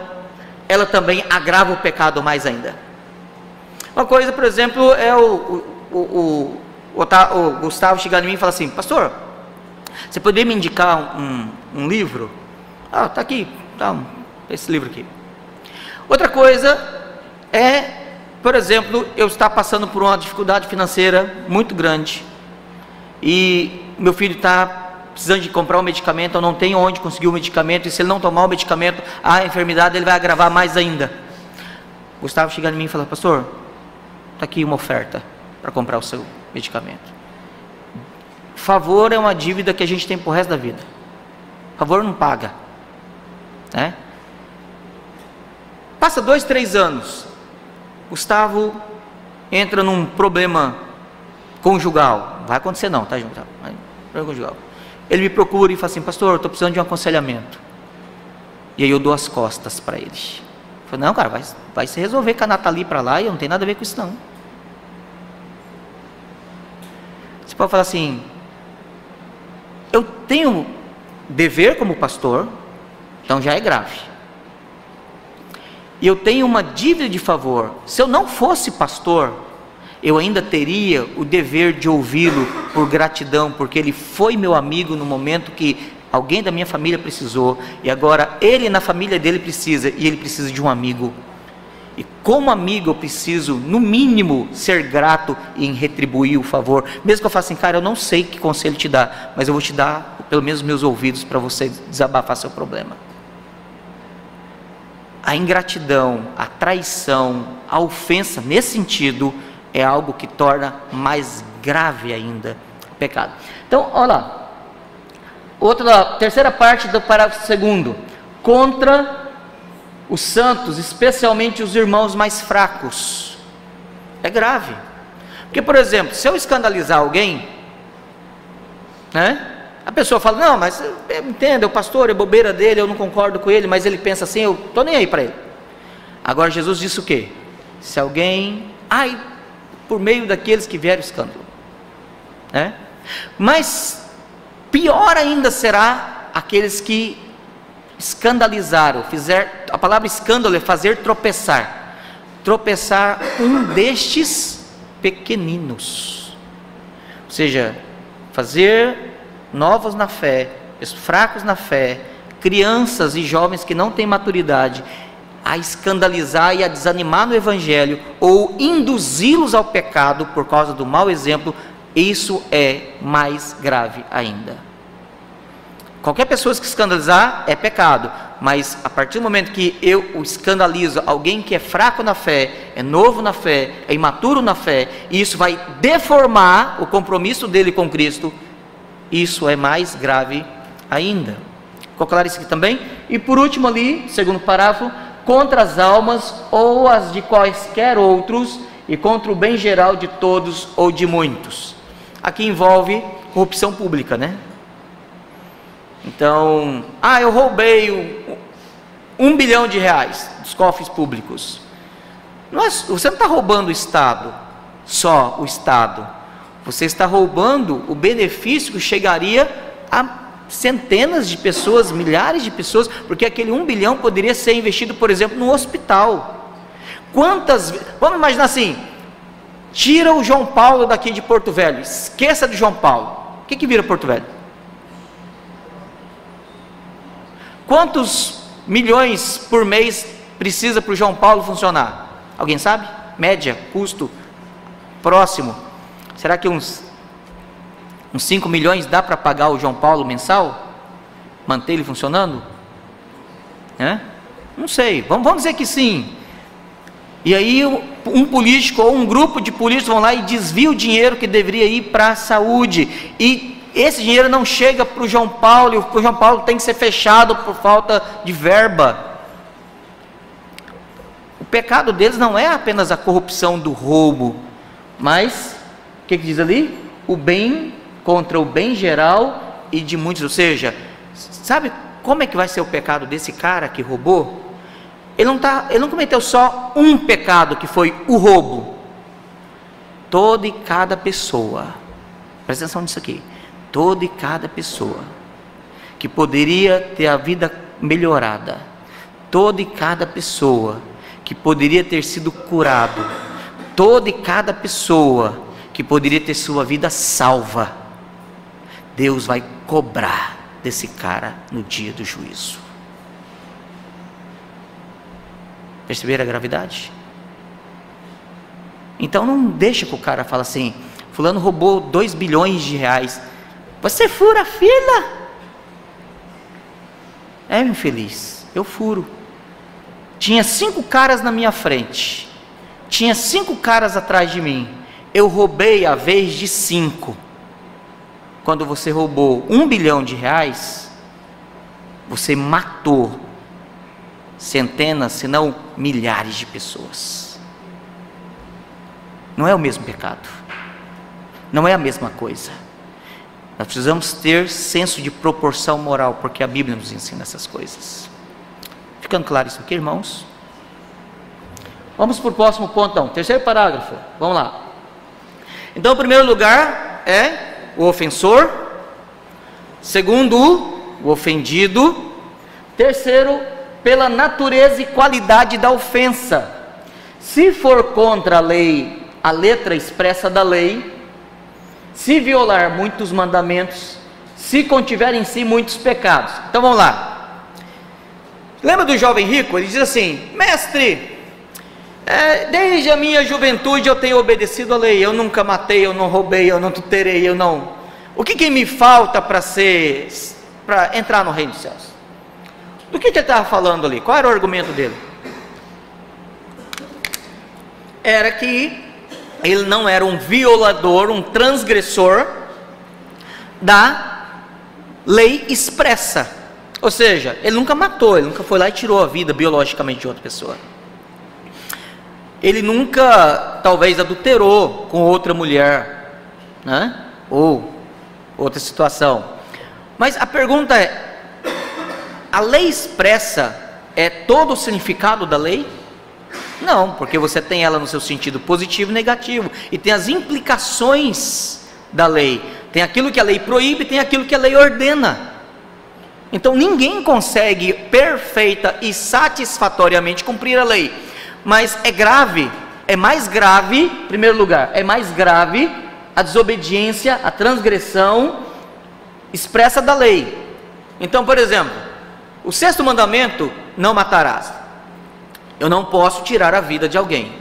ela também agrava o pecado mais ainda. Uma coisa, por exemplo, é o Gustavo chegar em mim e falar assim: pastor, você poderia me indicar um livro? Ah, está aqui, tá, esse livro aqui. Outra coisa é, por exemplo, eu estar passando por uma dificuldade financeira muito grande e meu filho está precisando de comprar um medicamento, eu não tenho onde conseguir o medicamento, e se ele não tomar o medicamento, a enfermidade ele vai agravar mais ainda. Gustavo chega em mim e fala: pastor, está aqui uma oferta para comprar o seu medicamento. Favor é uma dívida que a gente tem para o resto da vida. Favor não paga, né? Passa 2, 3 anos, Gustavo entra num problema conjugal. Vai acontecer não, tá, Gustavo? Problema conjugal. Ele me procura e fala assim: pastor, eu estou precisando de um aconselhamento. E aí eu dou as costas para ele. Eu falo: não, cara, vai se resolver com a Nathalie para lá, e eu não tenho nada a ver com isso não. Você pode falar assim: eu tenho dever como pastor, então já é grave. E eu tenho uma dívida de favor. Se eu não fosse pastor, eu ainda teria o dever de ouvi-lo por gratidão, porque ele foi meu amigo no momento que alguém da minha família precisou, e agora ele na família dele precisa, e ele precisa de um amigo. E como amigo eu preciso, no mínimo, ser grato em retribuir o favor, mesmo que eu faça assim: cara, eu não sei que conselho te dar, mas eu vou te dar pelo menos meus ouvidos para você desabafar seu problema. A ingratidão, a traição, a ofensa, nesse sentido, é algo que torna mais grave ainda o pecado. Então, olha lá, terceira parte do parágrafo 2: contra os santos, especialmente os irmãos mais fracos. É grave, porque, por exemplo, se eu escandalizar alguém, né? A pessoa fala: não, mas entenda, o pastor é bobeira dele, eu não concordo com ele, mas ele pensa assim, eu estou nem aí para ele. Agora Jesus disse o quê? Se alguém, por meio daqueles que vieram escândalo, né? Mas pior ainda será aqueles que escandalizaram, a palavra escândalo é fazer tropeçar um destes pequeninos, ou seja, fazer novos na fé, fracos na fé, crianças e jovens que não têm maturidade, a escandalizar e a desanimar no evangelho, ou induzi-los ao pecado por causa do mau exemplo. Isso é mais grave ainda. Qualquer pessoa que escandalizar é pecado, mas a partir do momento que eu escandalizo alguém que é fraco na fé, é novo na fé, é imaturo na fé, e isso vai deformar o compromisso dele com Cristo, isso é mais grave ainda. Ficou claro isso aqui também? E por último ali, segundo parágrafo: contra as almas ou as de quaisquer outros, e contra o bem geral de todos ou de muitos. Aqui envolve corrupção pública, né? Então, eu roubei R$1 bilhão dos cofres públicos. Você não está roubando o Estado, só o Estado. Você está roubando o benefício que chegaria a centenas de pessoas, milhares de pessoas, porque aquele 1 bilhão poderia ser investido, por exemplo, no hospital. Vamos imaginar assim, tira o João Paulo daqui de Porto Velho, esqueça de João Paulo, o que vira Porto Velho? Quantos milhões por mês precisa para o João Paulo funcionar? Alguém sabe? Média, custo, próximo. Será que uns 5 milhões dá para pagar o João Paulo mensal? Manter ele funcionando? Não sei, vamos dizer que sim. E aí um político ou um grupo de políticos vão lá e desvia o dinheiro que deveria ir para a saúde, e esse dinheiro não chega para o João Paulo, e o João Paulo tem que ser fechado por falta de verba. O pecado deles não é apenas a corrupção do roubo, mas, o que diz ali? O bem contra o bem geral e de muitos. Ou seja, sabe como é que vai ser o pecado desse cara que roubou? Ele não cometeu só um pecado, que foi o roubo. Toda e cada pessoa, presta atenção nisso aqui, toda e cada pessoa que poderia ter a vida melhorada, toda e cada pessoa que poderia ter sido curado, toda e cada pessoa que poderia ter sua vida salva, Deus vai cobrar desse cara no dia do juízo. Perceberam a gravidade? Então não deixa que o cara fale assim, fulano roubou 2 bilhões de reais, você fura a fila? Meu infeliz, eu furo. Tinha 5 caras na minha frente, tinha 5 caras atrás de mim, eu roubei a vez de 5. Quando você roubou 1 bilhão de reais, você matou centenas, se não milhares de pessoas. Não é o mesmo pecado, não é a mesma coisa. Nós precisamos ter senso de proporção moral, porque a Bíblia nos ensina essas coisas. Ficando claro isso aqui, irmãos? Vamos para o próximo ponto, então. Terceiro parágrafo, vamos lá. Então, em primeiro lugar é o ofensor, segundo, o ofendido, terceiro, pela natureza e qualidade da ofensa. Se for contra a lei, a letra expressa da lei, se violar muitos mandamentos, se contiver em si muitos pecados. Então vamos lá. Lembra do jovem rico? Ele diz assim: mestre, desde a minha juventude eu tenho obedecido a lei, eu nunca matei, eu não roubei, eu não adulterei, eu não... O que me falta para entrar no reino dos céus? Do que ele estava falando ali? Qual era o argumento dele? Era que ele não era um violador, um transgressor da lei expressa. Ou seja, ele nunca matou, ele nunca foi lá e tirou a vida biologicamente de outra pessoa. Ele nunca, talvez, adulterou com outra mulher, né? Ou outra situação. Mas a pergunta é: a lei expressa é todo o significado da lei? Não, porque você tem ela no seu sentido positivo e negativo, e tem as implicações da lei. Tem aquilo que a lei proíbe, tem aquilo que a lei ordena. Então ninguém consegue perfeita e satisfatoriamente cumprir a lei. Mas é grave, é mais grave, em primeiro lugar, é mais grave a desobediência, a transgressão expressa da lei. Então, por exemplo, o 6º mandamento, não matarás. Eu não posso tirar a vida de alguém.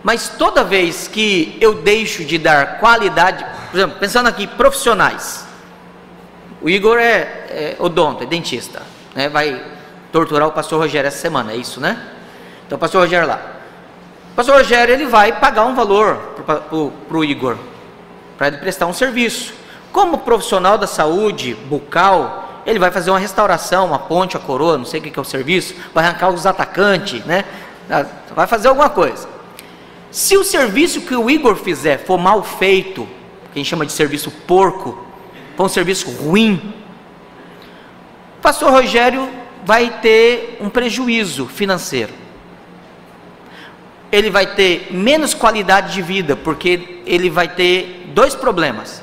Mas toda vez que eu deixo de dar qualidade, por exemplo, pensando aqui, profissionais. O Igor é odonto, é dentista, né? Vai torturar o pastor Rogério essa semana, é isso, né? Então o pastor Rogério lá. O pastor Rogério, ele vai pagar um valor para o Igor, para ele prestar um serviço. Como profissional da saúde bucal, ele vai fazer uma restauração, uma ponte, a coroa, não sei o que é o serviço, vai arrancar os atacantes, né? Vai fazer alguma coisa. Se o serviço que o Igor fizer for mal feito, que a gente chama de serviço porco, for um serviço ruim, pastor Rogério vai ter um prejuízo financeiro. Ele vai ter menos qualidade de vida, porque ele vai ter dois problemas.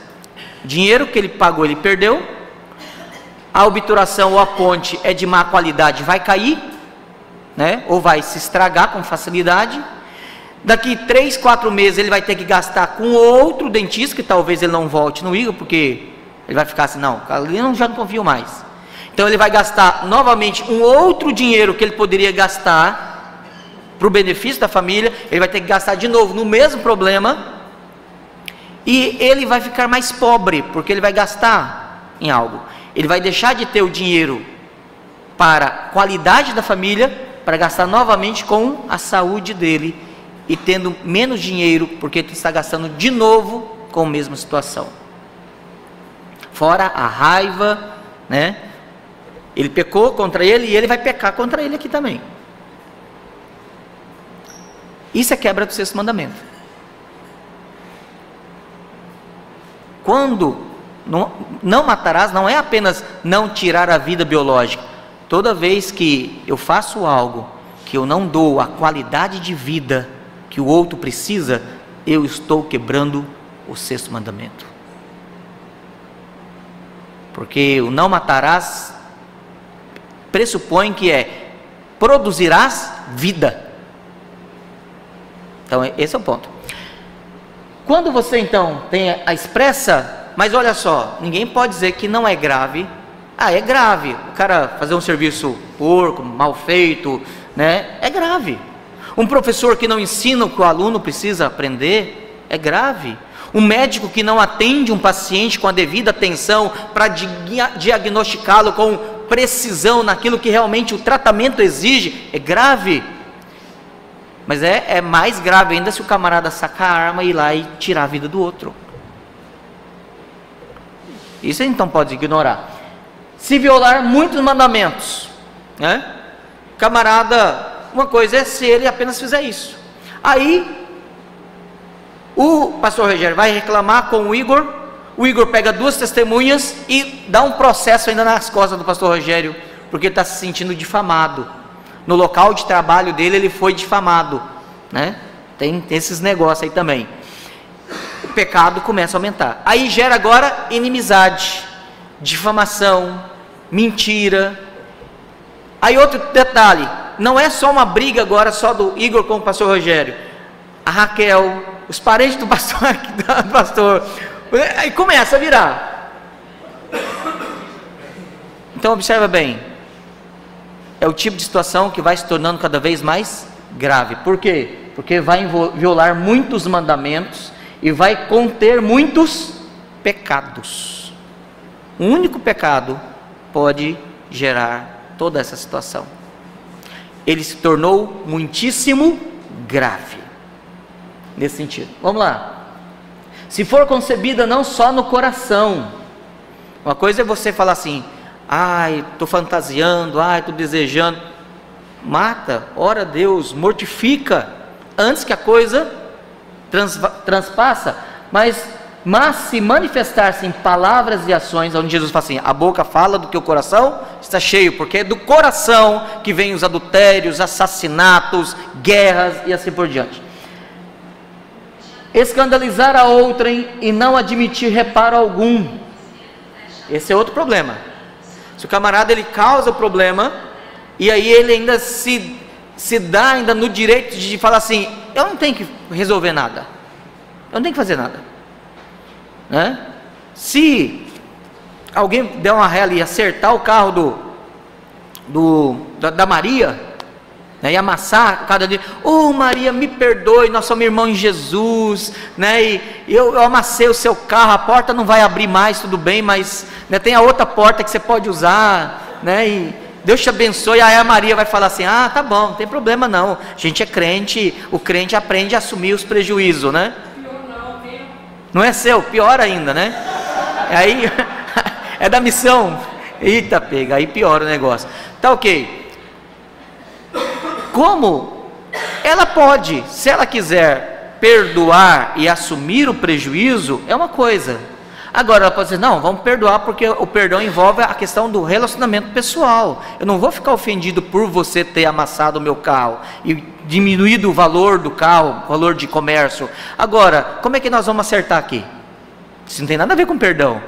Dinheiro que ele pagou, ele perdeu. A obturação ou a ponte é de má qualidade, vai cair, né? Ou vai se estragar com facilidade. Daqui 3, 4 meses ele vai ter que gastar com outro dentista, que talvez ele não volte no Igor, porque ele vai ficar assim, não, ali eu já não confio mais. Então ele vai gastar novamente um outro dinheiro que ele poderia gastar para o benefício da família, ele vai ter que gastar de novo no mesmo problema, e ele vai ficar mais pobre, porque ele vai gastar em algo. Ele vai deixar de ter o dinheiro para a qualidade da família, para gastar novamente com a saúde dele, e tendo menos dinheiro, porque ele está gastando de novo com a mesma situação. Fora a raiva, né? Ele pecou contra ele, e ele vai pecar contra ele aqui também. Isso é quebra do sexto mandamento. Quando não matarás, não é apenas não tirar a vida biológica. Toda vez que eu faço algo que eu não dou a qualidade de vida que o outro precisa, eu estou quebrando o sexto mandamento. Porque o não matarás pressupõe que produzirás vida. Então esse é o ponto. Quando você então tem a expressa, mas olha só, ninguém pode dizer que não é grave. É grave, o cara fazer um serviço porco, mal feito, né? É grave. Um professor que não ensina o que o aluno precisa aprender, é grave. Um médico que não atende um paciente com a devida atenção para diagnosticá-lo com precisão naquilo que realmente o tratamento exige, é grave. Mas é mais grave ainda se o camarada sacar a arma e ir lá e tirar a vida do outro. Isso então pode ignorar. Se violar muitos mandamentos, né? Camarada, uma coisa é se ele apenas fizer isso. Aí, o pastor Rogério vai reclamar com o Igor pega 2 testemunhas e dá um processo ainda nas costas do pastor Rogério, porque ele está se sentindo difamado. No local de trabalho dele, ele foi difamado, né? Tem esses negócios aí também. O pecado começa a aumentar. Aí gera agora inimizade, difamação, mentira. Aí outro detalhe, não é só uma briga agora só do Igor com o pastor Rogério. A Raquel, os parentes do pastor, aí começa a virar. Então observa bem, é o tipo de situação que vai se tornando cada vez mais grave. Por quê? Porque vai violar muitos mandamentos e vai conter muitos pecados. Um único pecado pode gerar toda essa situação. Ele se tornou muitíssimo grave nesse sentido. Vamos lá. Se for concebida não só no coração, uma coisa é você falar assim, estou fantasiando, estou desejando. Mata, ora a Deus, mortifica, antes que a coisa transpassa. Mas se manifestar-se em palavras e ações, onde Jesus fala assim, a boca fala do que o coração está cheio, porque é do coração que vem os adultérios, assassinatos, guerras e assim por diante. Escandalizar a outrem e não admitir reparo algum. Esse é outro problema. Se o camarada ele causa o problema e aí ele ainda se dá ainda no direito de falar assim, eu não tenho que resolver nada, eu não tenho que fazer nada, né? Se alguém der uma ré e acertar o carro da Maria, né, e amassar cada dia, Maria, me perdoe, nós somos irmãos em Jesus, né, e eu amassei o seu carro, a porta não vai abrir mais, tudo bem, mas, né, tem a outra porta que você pode usar, né, e Deus te abençoe. Aí a Maria vai falar assim, tá bom, não tem problema não, a gente é crente, o crente aprende a assumir os prejuízos, né? Não é seu, pior ainda, né? Aí é da missão, eita pega, aí piora o negócio. Tá ok. Como ela pode, se ela quiser perdoar e assumir o prejuízo, é uma coisa. Agora ela pode dizer, não, vamos perdoar porque o perdão envolve a questão do relacionamento pessoal. Eu não vou ficar ofendido por você ter amassado o meu carro e diminuído o valor do carro, valor de comércio. Agora, como é que nós vamos acertar aqui? Isso não tem nada a ver com perdão.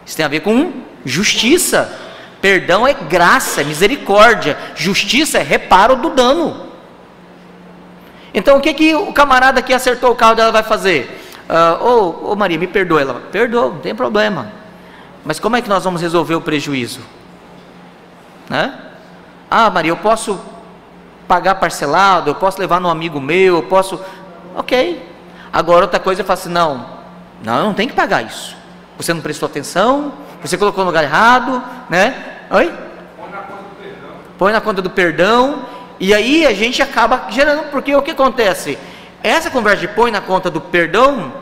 Isso tem a ver com justiça. Perdão é graça, é misericórdia. Justiça é reparo do dano. Então o que o camarada que acertou o carro dela vai fazer? Ô Maria, me perdoa. Ela, perdoa, não tem problema. Mas como é que nós vamos resolver o prejuízo? Né? Ah, Maria, eu posso pagar parcelado, eu posso levar num amigo meu, eu posso... Ok. Agora outra coisa eu falo assim, não tem que pagar isso. Você não prestou atenção, você colocou no lugar errado, né? Oi? Põe na conta do perdão. Põe na conta do perdão. E aí a gente acaba gerando, porque o que acontece? Essa conversa de põe na conta do perdão,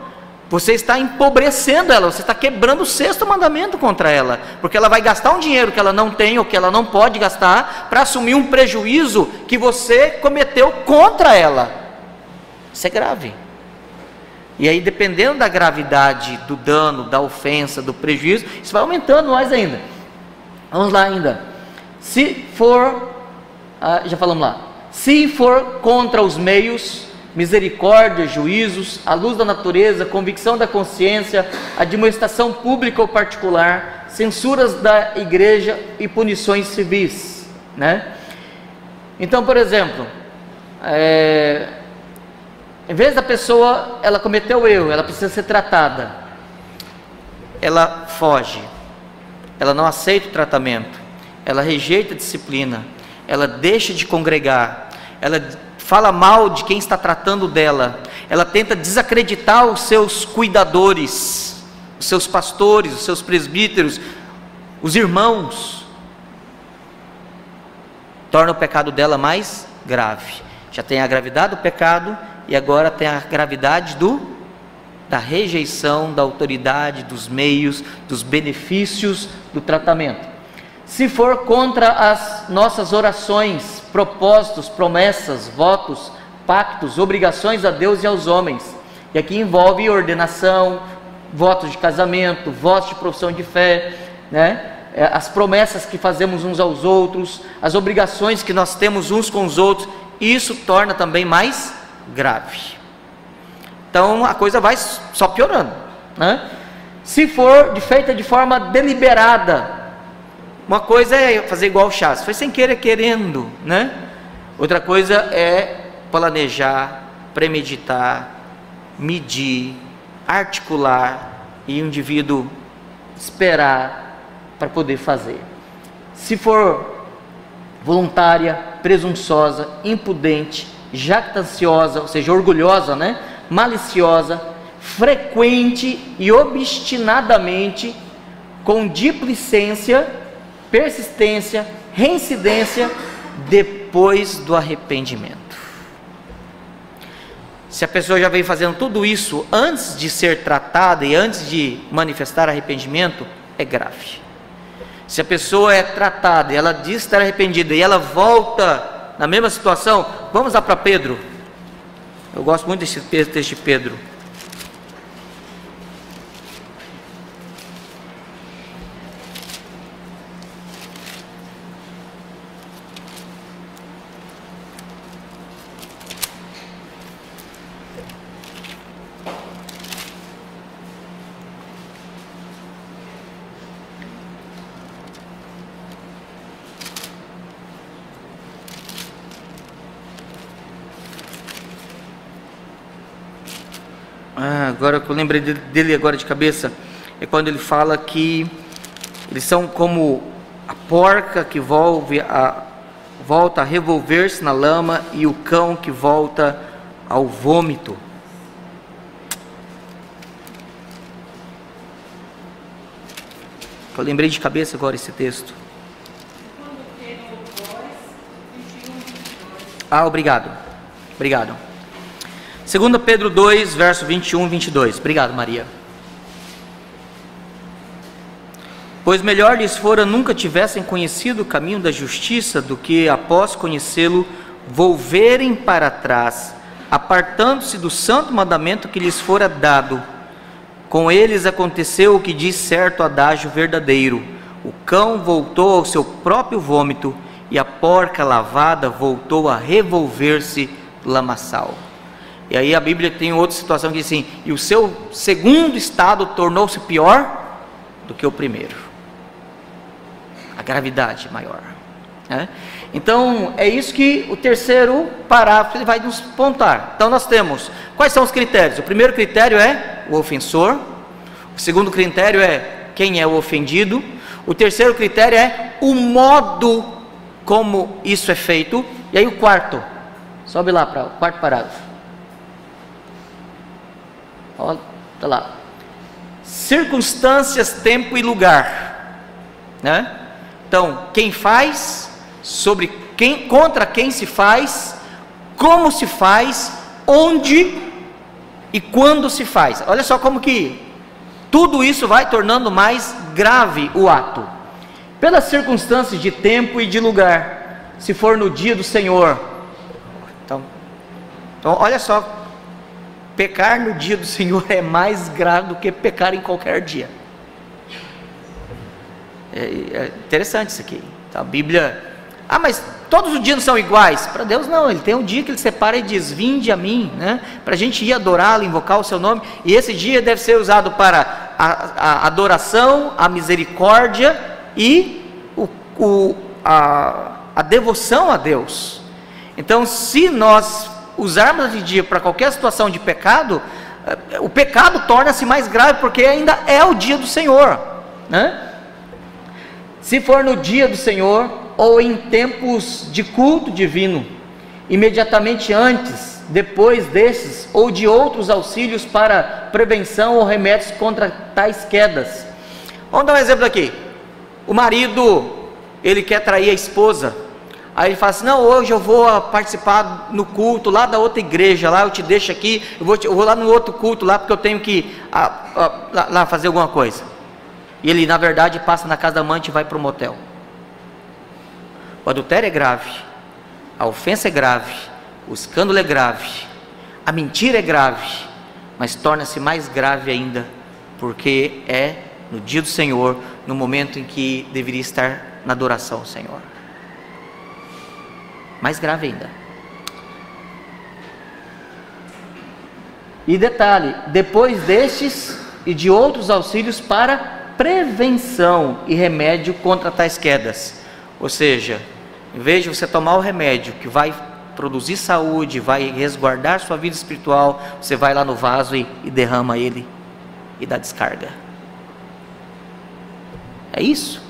você está empobrecendo ela, você está quebrando o 6º mandamento contra ela, porque ela vai gastar um dinheiro que ela não tem ou que ela não pode gastar, para assumir um prejuízo que você cometeu contra ela. Isso é grave. E aí, dependendo da gravidade do dano, da ofensa, do prejuízo, isso vai aumentando mais ainda. Vamos lá ainda. Se for, já falamos lá, se for contra os meios, misericórdia, juízos, a luz da natureza, convicção da consciência, admoestação pública ou particular, censuras da igreja e punições civis, né? Então, por exemplo, em vez da pessoa, ela cometeu o erro, ela precisa ser tratada, ela foge, ela não aceita o tratamento, ela rejeita a disciplina, ela deixa de congregar, ela fala mal de quem está tratando dela, ela tenta desacreditar os seus cuidadores, os seus pastores, os seus presbíteros, os irmãos, torna o pecado dela mais grave. Já tem a gravidade do pecado e agora tem a gravidade da rejeição da autoridade, dos meios, dos benefícios do tratamento. Se for contra as nossas orações, propósitos, promessas, votos, pactos, obrigações a Deus e aos homens, e aqui envolve ordenação, votos de casamento, votos de profissão de fé, né? As promessas que fazemos uns aos outros, as obrigações que nós temos uns com os outros, isso torna também mais grave. Então a coisa vai só piorando, né? Se for feita de forma deliberada, uma coisa é fazer igual o chá, foi sem querer querendo, né? Outra coisa é planejar, premeditar, medir, articular e o indivíduo esperar para poder fazer. Se for voluntária, presunçosa, impudente, jactanciosa, ou seja, orgulhosa, né? Maliciosa, frequente e obstinadamente, com displicência, persistência, reincidência, depois do arrependimento. Se a pessoa já vem fazendo tudo isso antes de ser tratada e antes de manifestar arrependimento, é grave. Se a pessoa é tratada e ela diz estar arrependida e ela volta na mesma situação, vamos lá para Pedro. Eu gosto muito desse texto de Pedro. Agora que eu lembrei dele agora de cabeça, é quando ele fala que eles são como a porca que volta a revolver-se na lama e o cão que volta ao vômito. Eu lembrei de cabeça agora esse texto. Obrigado. 2 Pedro 2, verso 21 e 22. Obrigado, Maria. Pois melhor lhes fora nunca tivessem conhecido o caminho da justiça, do que, após conhecê-lo, volverem para trás, apartando-se do santo mandamento que lhes fora dado. Com eles aconteceu o que diz certo adágio verdadeiro: o cão voltou ao seu próprio vômito, e a porca lavada voltou a revolver-se no lamaçal. E aí a Bíblia tem outra situação que diz assim: e o seu segundo estado tornou-se pior do que o primeiro. A gravidade maior, né? Então é isso que o terceiro parágrafo ele vai nos pontuar. Então nós temos, quais são os critérios? O primeiro critério é o ofensor. O segundo critério é quem é o ofendido. O terceiro critério é o modo como isso é feito. E aí o quarto, sobe lá para o quarto parágrafo. Olha lá: circunstâncias, tempo e lugar, né? Então, quem faz, sobre quem, contra quem se faz, como se faz, onde e quando se faz. Olha só como que tudo isso vai tornando mais grave o ato. Pelas circunstâncias de tempo e de lugar, se for no dia do Senhor. Então olha só, pecar no dia do Senhor é mais grave do que pecar em qualquer dia. É interessante isso aqui. Então, a Bíblia, mas todos os dias não são iguais? Para Deus não, Ele tem um dia que Ele separa e diz: vinde a mim, né? Para a gente ir adorá-lo, invocar o seu nome, e esse dia deve ser usado para a adoração, a misericórdia e a devoção a Deus. Então, se nós usarmos esse dia para qualquer situação de pecado, o pecado torna-se mais grave, porque ainda é o dia do Senhor, né? Se for no dia do Senhor, ou em tempos de culto divino, imediatamente antes, depois desses, ou de outros auxílios para prevenção ou remédios contra tais quedas. Vamos dar um exemplo aqui. O marido, ele quer trair a esposa, aí ele fala assim: não, hoje eu vou participar no culto lá da outra igreja, lá eu te deixo aqui, eu vou lá no outro culto lá, porque eu tenho que lá fazer alguma coisa. E ele na verdade passa na casa da amante e vai para o motel. O adultério é grave, a ofensa é grave, o escândalo é grave, a mentira é grave, mas torna-se mais grave ainda, porque é no dia do Senhor, no momento em que deveria estar na adoração ao Senhor. Mais grave ainda. E detalhe: depois destes e de outros auxílios para prevenção e remédio contra tais quedas. Ou seja, em vez de você tomar o remédio que vai produzir saúde, vai resguardar sua vida espiritual, você vai lá no vaso e derrama ele e dá descarga. É isso.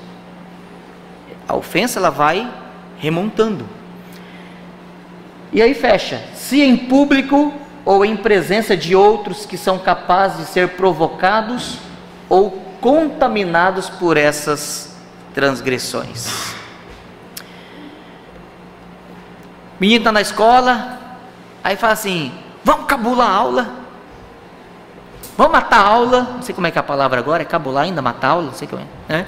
A ofensa ela vai remontando. E aí fecha: se em público ou em presença de outros que são capazes de ser provocados ou contaminados por essas transgressões. O menino está na escola, aí fala assim: vamos cabular a aula, vamos matar a aula. Não sei como é que é a palavra agora, é cabular ainda, matar a aula, não sei como é, né?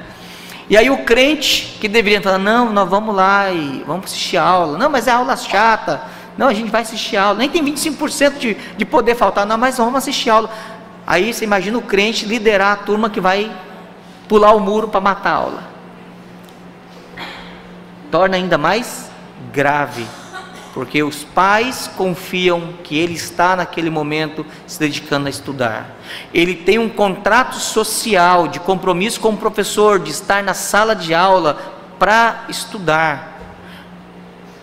E aí o crente que deveria falar: não, nós vamos lá e vamos assistir a aula. Não, mas é aula chata. Não, a gente vai assistir a aula, nem tem 25% de poder faltar. Não, mas vamos assistir a aula. Aí você imagina o crente liderar a turma que vai pular o muro para matar a aula. Torna ainda mais grave, porque os pais confiam que ele está naquele momento se dedicando a estudar. Ele tem um contrato social de compromisso com o professor, de estar na sala de aula para estudar.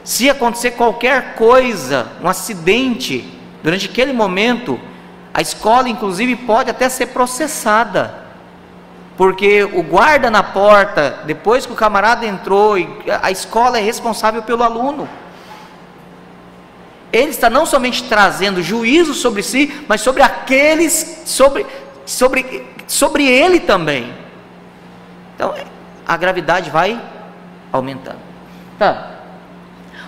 Se acontecer qualquer coisa, um acidente, durante aquele momento, a escola inclusive pode até ser processada, porque o guarda na porta, depois que o camarada entrou, a escola é responsável pelo aluno. Ele está não somente trazendo juízo sobre si, mas sobre aqueles, sobre ele também. Então a gravidade vai aumentando. Tá.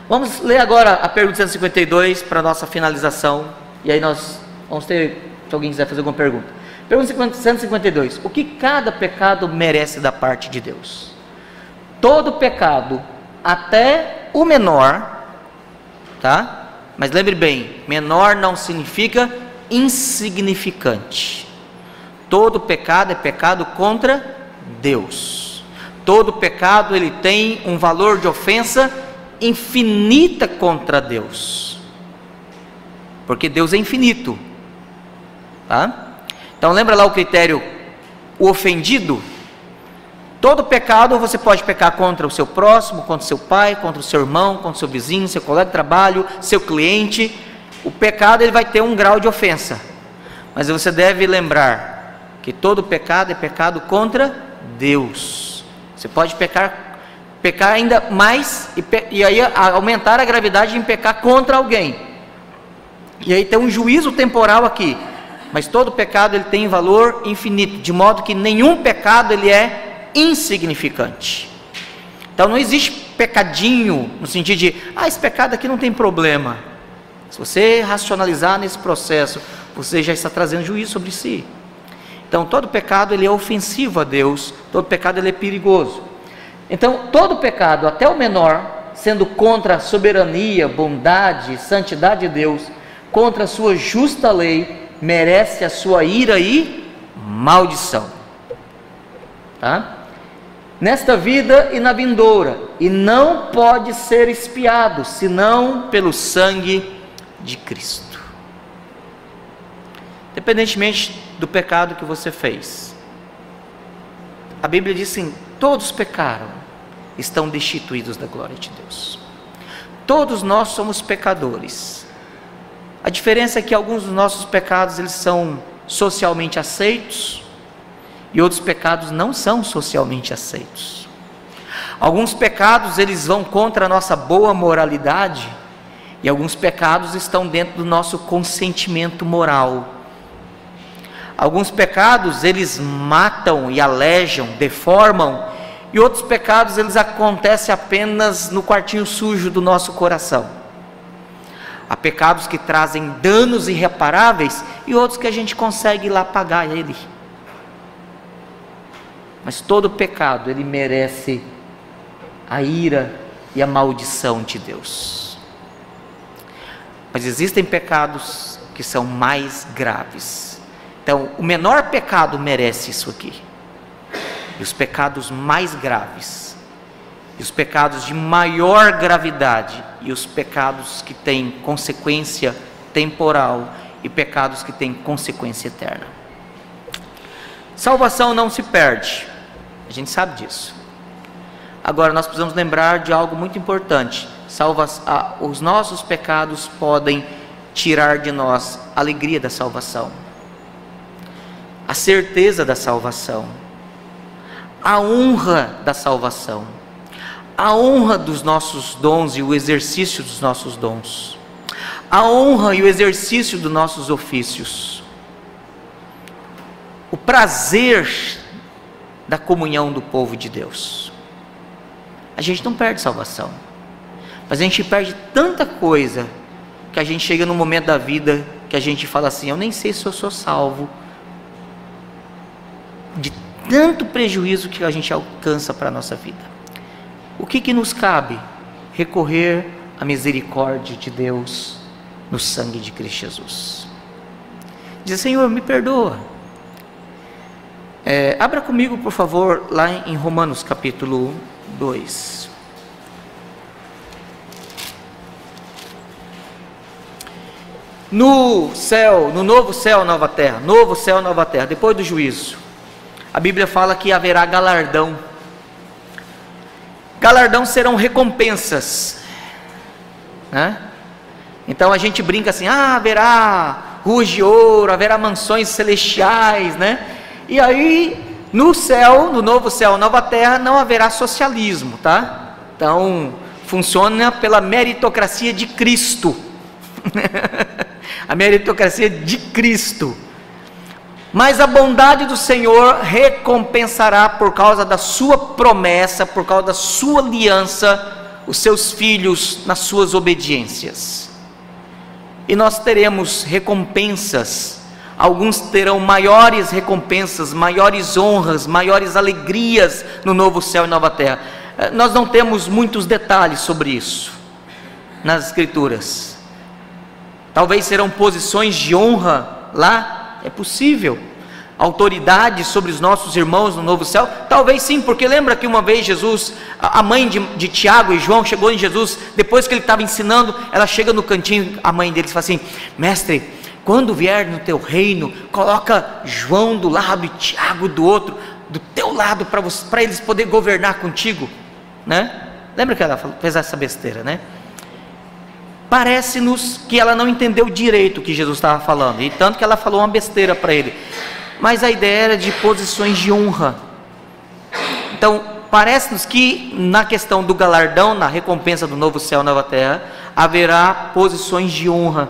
Vamos ler agora a pergunta 152 para nossa finalização, e aí nós vamos ter, se alguém quiser fazer alguma pergunta. Pergunta 152: o que cada pecado merece da parte de Deus? Todo pecado, até o menor, tá? Mas lembre bem, menor não significa insignificante. Todo pecado é pecado contra Deus. Todo pecado ele tem um valor de ofensa infinita contra Deus, porque Deus é infinito, tá? Então lembra lá o critério, o ofendido. Todo pecado você pode pecar contra o seu próximo, contra o seu pai, contra o seu irmão, contra o seu vizinho, seu colega de trabalho, seu cliente. O pecado ele vai ter um grau de ofensa, mas você deve lembrar que todo pecado é pecado contra Deus. Você pode pecar ainda mais e aí aumentar a gravidade em pecar contra alguém. E aí tem um juízo temporal aqui, mas todo pecado ele tem valor infinito, de modo que nenhum pecado ele é insignificante. Então não existe pecadinho no sentido de, esse pecado aqui não tem problema. Se você racionalizar nesse processo, você já está trazendo juízo sobre si. Então todo pecado ele é ofensivo a Deus, todo pecado ele é perigoso. Então todo pecado, até o menor, sendo contra a soberania, bondade, santidade de Deus, contra a sua justa lei, merece a sua ira e maldição, tá? Nesta vida e na vindoura, e não pode ser expiado, senão pelo sangue de Cristo. Independentemente do pecado que você fez, a Bíblia diz assim: todos pecaram, estão destituídos da glória de Deus. Todos nós somos pecadores. A diferença é que alguns dos nossos pecados eles são socialmente aceitos e outros pecados não são socialmente aceitos. Alguns pecados eles vão contra a nossa boa moralidade e alguns pecados estão dentro do nosso consentimento moral. Alguns pecados eles matam e alejam, deformam, e outros pecados eles acontecem apenas no quartinho sujo do nosso coração. Há pecados que trazem danos irreparáveis e outros que a gente consegue ir lá pagar ele. Mas todo pecado ele merece a ira e a maldição de Deus. Mas existem pecados que são mais graves. Então o menor pecado merece isso aqui. E os pecados mais graves, e os pecados de maior gravidade, e os pecados que têm consequência temporal, e pecados que têm consequência eterna. Salvação não se perde, a gente sabe disso. Agora nós precisamos lembrar de algo muito importante: os nossos pecados podem tirar de nós a alegria da salvação, a certeza da salvação, a honra da salvação, a honra dos nossos dons e o exercício dos nossos dons, a honra e o exercício dos nossos ofícios, o prazer da comunhão do povo de Deus. A gente não perde salvação, mas a gente perde tanta coisa que a gente chega num momento da vida que a gente fala assim: eu nem sei se eu sou salvo, de tanto prejuízo que a gente alcança para a nossa vida. O que nos cabe? Recorrer à misericórdia de Deus no sangue de Cristo Jesus. Diz: Senhor, me perdoa. Abra comigo, por favor, lá em Romanos capítulo 2. No céu, no novo céu, nova terra, novo céu, nova terra, depois do juízo, a Bíblia fala que haverá galardão. Galardão serão recompensas, né? Então a gente brinca assim: haverá ruas de ouro, haverá mansões celestiais, né? E aí no céu, no novo céu, nova terra, não haverá socialismo, tá? Então funciona pela meritocracia de Cristo. A meritocracia de Cristo. Mas a bondade do Senhor recompensará, por causa da sua promessa, por causa da sua aliança, os seus filhos nas suas obediências. E nós teremos recompensas. Alguns terão maiores recompensas, maiores honras, maiores alegrias no novo céu e nova terra. Nós não temos muitos detalhes sobre isso nas Escrituras. Talvez serão posições de honra lá, é possível, autoridade sobre os nossos irmãos no novo céu? Talvez sim, porque lembra que uma vez Jesus, a mãe de Tiago e João chegou em Jesus, depois que ele estava ensinando, ela chega no cantinho, a mãe deles fala assim: mestre, quando vier no teu reino, coloca João do lado e Tiago do outro, do teu lado, para eles poderem governar contigo, né? Lembra que ela fez essa besteira, né? Parece-nos que ela não entendeu direito o que Jesus estava falando, e tanto que ela falou uma besteira para ele, mas a ideia era de posições de honra. Então, parece-nos que na questão do galardão, na recompensa do novo céu e nova terra, haverá posições de honra,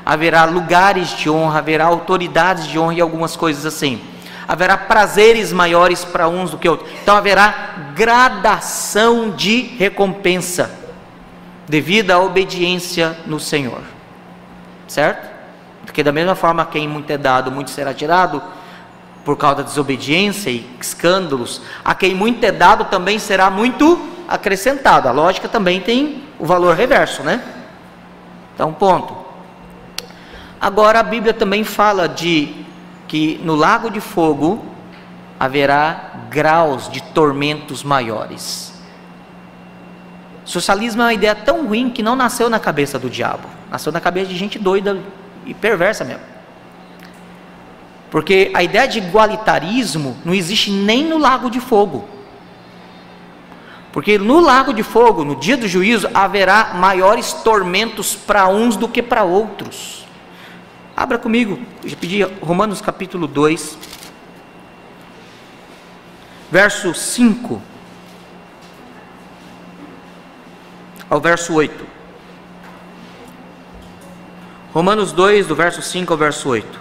haverá lugares de honra, haverá autoridades de honra e algumas coisas assim. Haverá prazeres maiores para uns do que outros. Então haverá gradação de recompensa devido à obediência no Senhor, certo? Porque da mesma forma, quem muito é dado, muito será tirado, por causa da desobediência e escândalos, a quem muito é dado também será muito acrescentado. A lógica também tem o valor reverso, né? Então, ponto. Agora a Bíblia também fala de que no lago de fogo haverá graus de tormentos maiores. Socialismo é uma ideia tão ruim que não nasceu na cabeça do diabo, nasceu na cabeça de gente doida e perversa mesmo. Porque a ideia de igualitarismo não existe nem no lago de fogo. Porque no lago de fogo, no dia do juízo, haverá maiores tormentos para uns do que para outros. Abra comigo, eu já pedi Romanos capítulo 2, verso 5 ao verso 8. Romanos 2, do verso 5 ao verso 8.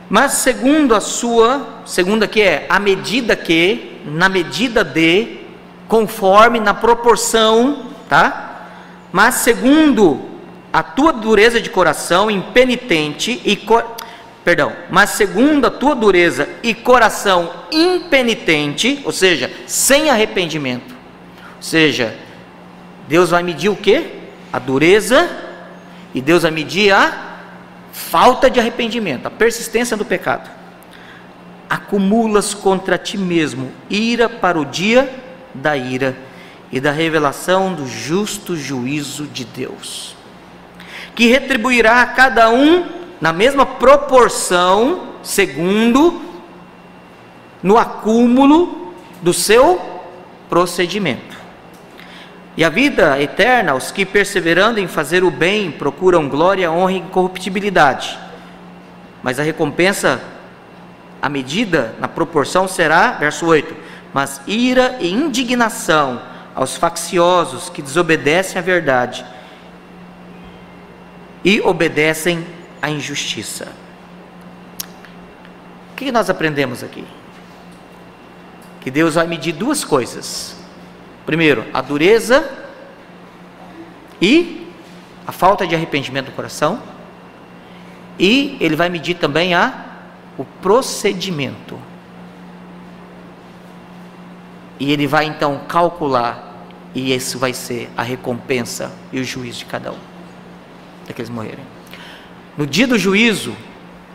Mas segundo a sua, segunda que é, a medida que, na medida de, conforme, na proporção, tá? Mas segundo a tua dureza de coração impenitente mas segundo a tua dureza e coração impenitente, ou seja, sem arrependimento, ou seja, Deus vai medir o quê? A dureza, e Deus vai medir a falta de arrependimento, a persistência do pecado. Acumulas contra ti mesmo ira para o dia da ira e da revelação do justo juízo de Deus, que retribuirá a cada um na mesma proporção, segundo no acúmulo do seu procedimento. E a vida eterna aos que, perseverando em fazer o bem, procuram glória, honra e incorruptibilidade. Mas a recompensa, a medida, na proporção será, verso 8, mas ira e indignação aos facciosos que desobedecem à verdade e obedecem à injustiça. O que nós aprendemos aqui? Que Deus vai medir duas coisas. Primeiro, a dureza e a falta de arrependimento do coração. E Ele vai medir também o procedimento. E Ele vai então calcular, e isso vai ser a recompensa e o juízo de cada um daqueles morrerem. No dia do juízo,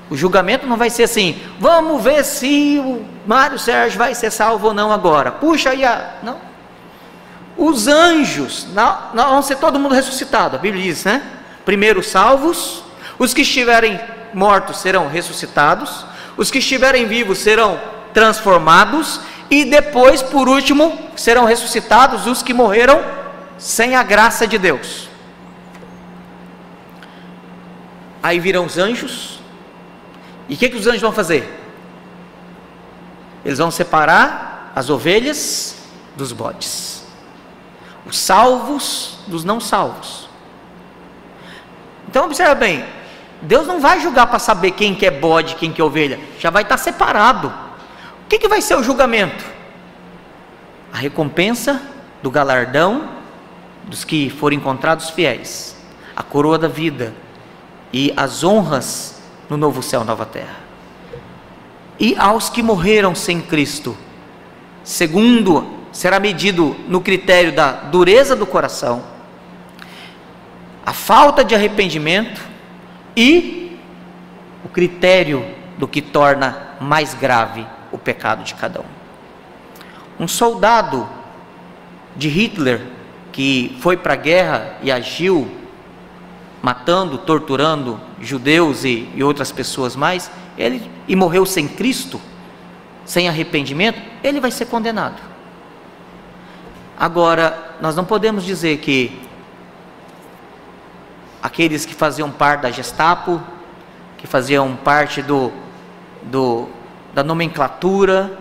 o julgamento não vai ser assim: vamos ver se o Mário Sérgio vai ser salvo ou não agora, puxa aí não. Os anjos, não vão ser todo mundo ressuscitado, a Bíblia diz, né? Primeiro os salvos, os que estiverem mortos serão ressuscitados, os que estiverem vivos serão transformados, e depois, por último, serão ressuscitados os que morreram sem a graça de Deus. Aí virão os anjos, e o que os anjos vão fazer? Eles vão separar as ovelhas dos bodes, os salvos dos não salvos. Então observa bem, Deus não vai julgar para saber quem que é bode, quem que é ovelha, já vai estar separado. O que vai ser o julgamento? A recompensa do galardão dos que forem encontrados fiéis, a coroa da vida e as honras no novo céu e nova terra. E aos que morreram sem Cristo, segundo será medido no critério da dureza do coração, a falta de arrependimento e o critério do que torna mais grave o pecado de cada um. Um soldado de Hitler que foi para a guerra e agiu matando, torturando judeus e outras pessoas mais, e morreu sem Cristo, sem arrependimento, ele vai ser condenado. Agora, nós não podemos dizer que aqueles que faziam parte da Gestapo, que faziam parte da nomenclatura,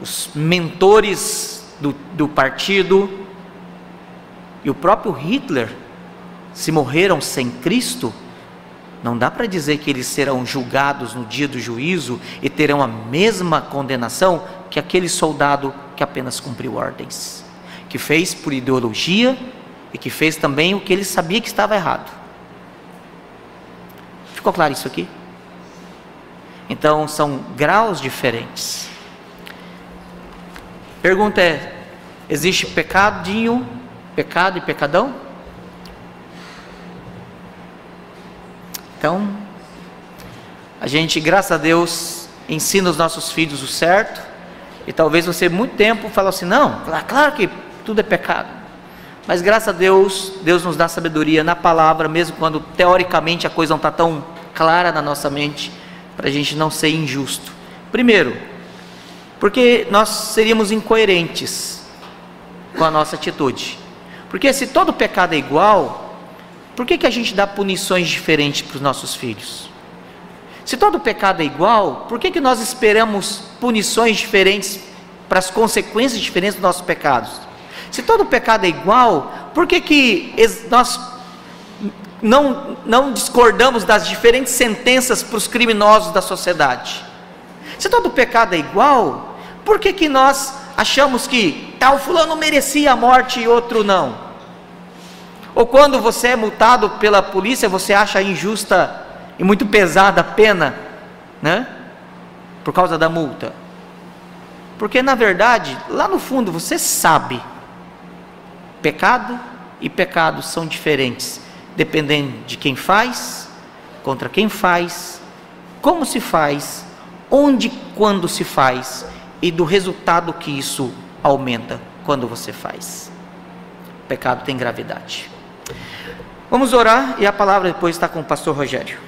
os mentores do partido, e o próprio Hitler, se morreram sem Cristo, não dá para dizer que eles serão julgados no dia do juízo e terão a mesma condenação que aquele soldado que apenas cumpriu ordens, que fez por ideologia e que fez também o que ele sabia que estava errado. Ficou claro isso aqui? Então são graus diferentes. Pergunta é: existe pecadinho, pecado e pecadão? Então, a gente, graças a Deus, ensina os nossos filhos o certo, e talvez você muito tempo fala assim, não, claro que tudo é pecado, mas graças a Deus, Deus nos dá sabedoria na palavra, mesmo quando teoricamente a coisa não está tão clara na nossa mente, para a gente não ser injusto. Primeiro, porque nós seríamos incoerentes com a nossa atitude, porque se todo pecado é igual, por que a gente dá punições diferentes para os nossos filhos? Se todo pecado é igual, por que nós esperamos punições diferentes para as consequências diferentes dos nossos pecados? Se todo pecado é igual, por que nós não discordamos das diferentes sentenças para os criminosos da sociedade? Se todo pecado é igual, por que nós achamos que tal fulano merecia a morte e outro não? Ou quando você é multado pela polícia, você acha injusta e muito pesada a pena, né? Por causa da multa. Porque na verdade, lá no fundo você sabe, pecado e pecado são diferentes, dependendo de quem faz, contra quem faz, como se faz, onde e quando se faz, e do resultado que isso aumenta quando você faz. O pecado tem gravidade. Vamos orar e a palavra depois está com o pastor Rogério.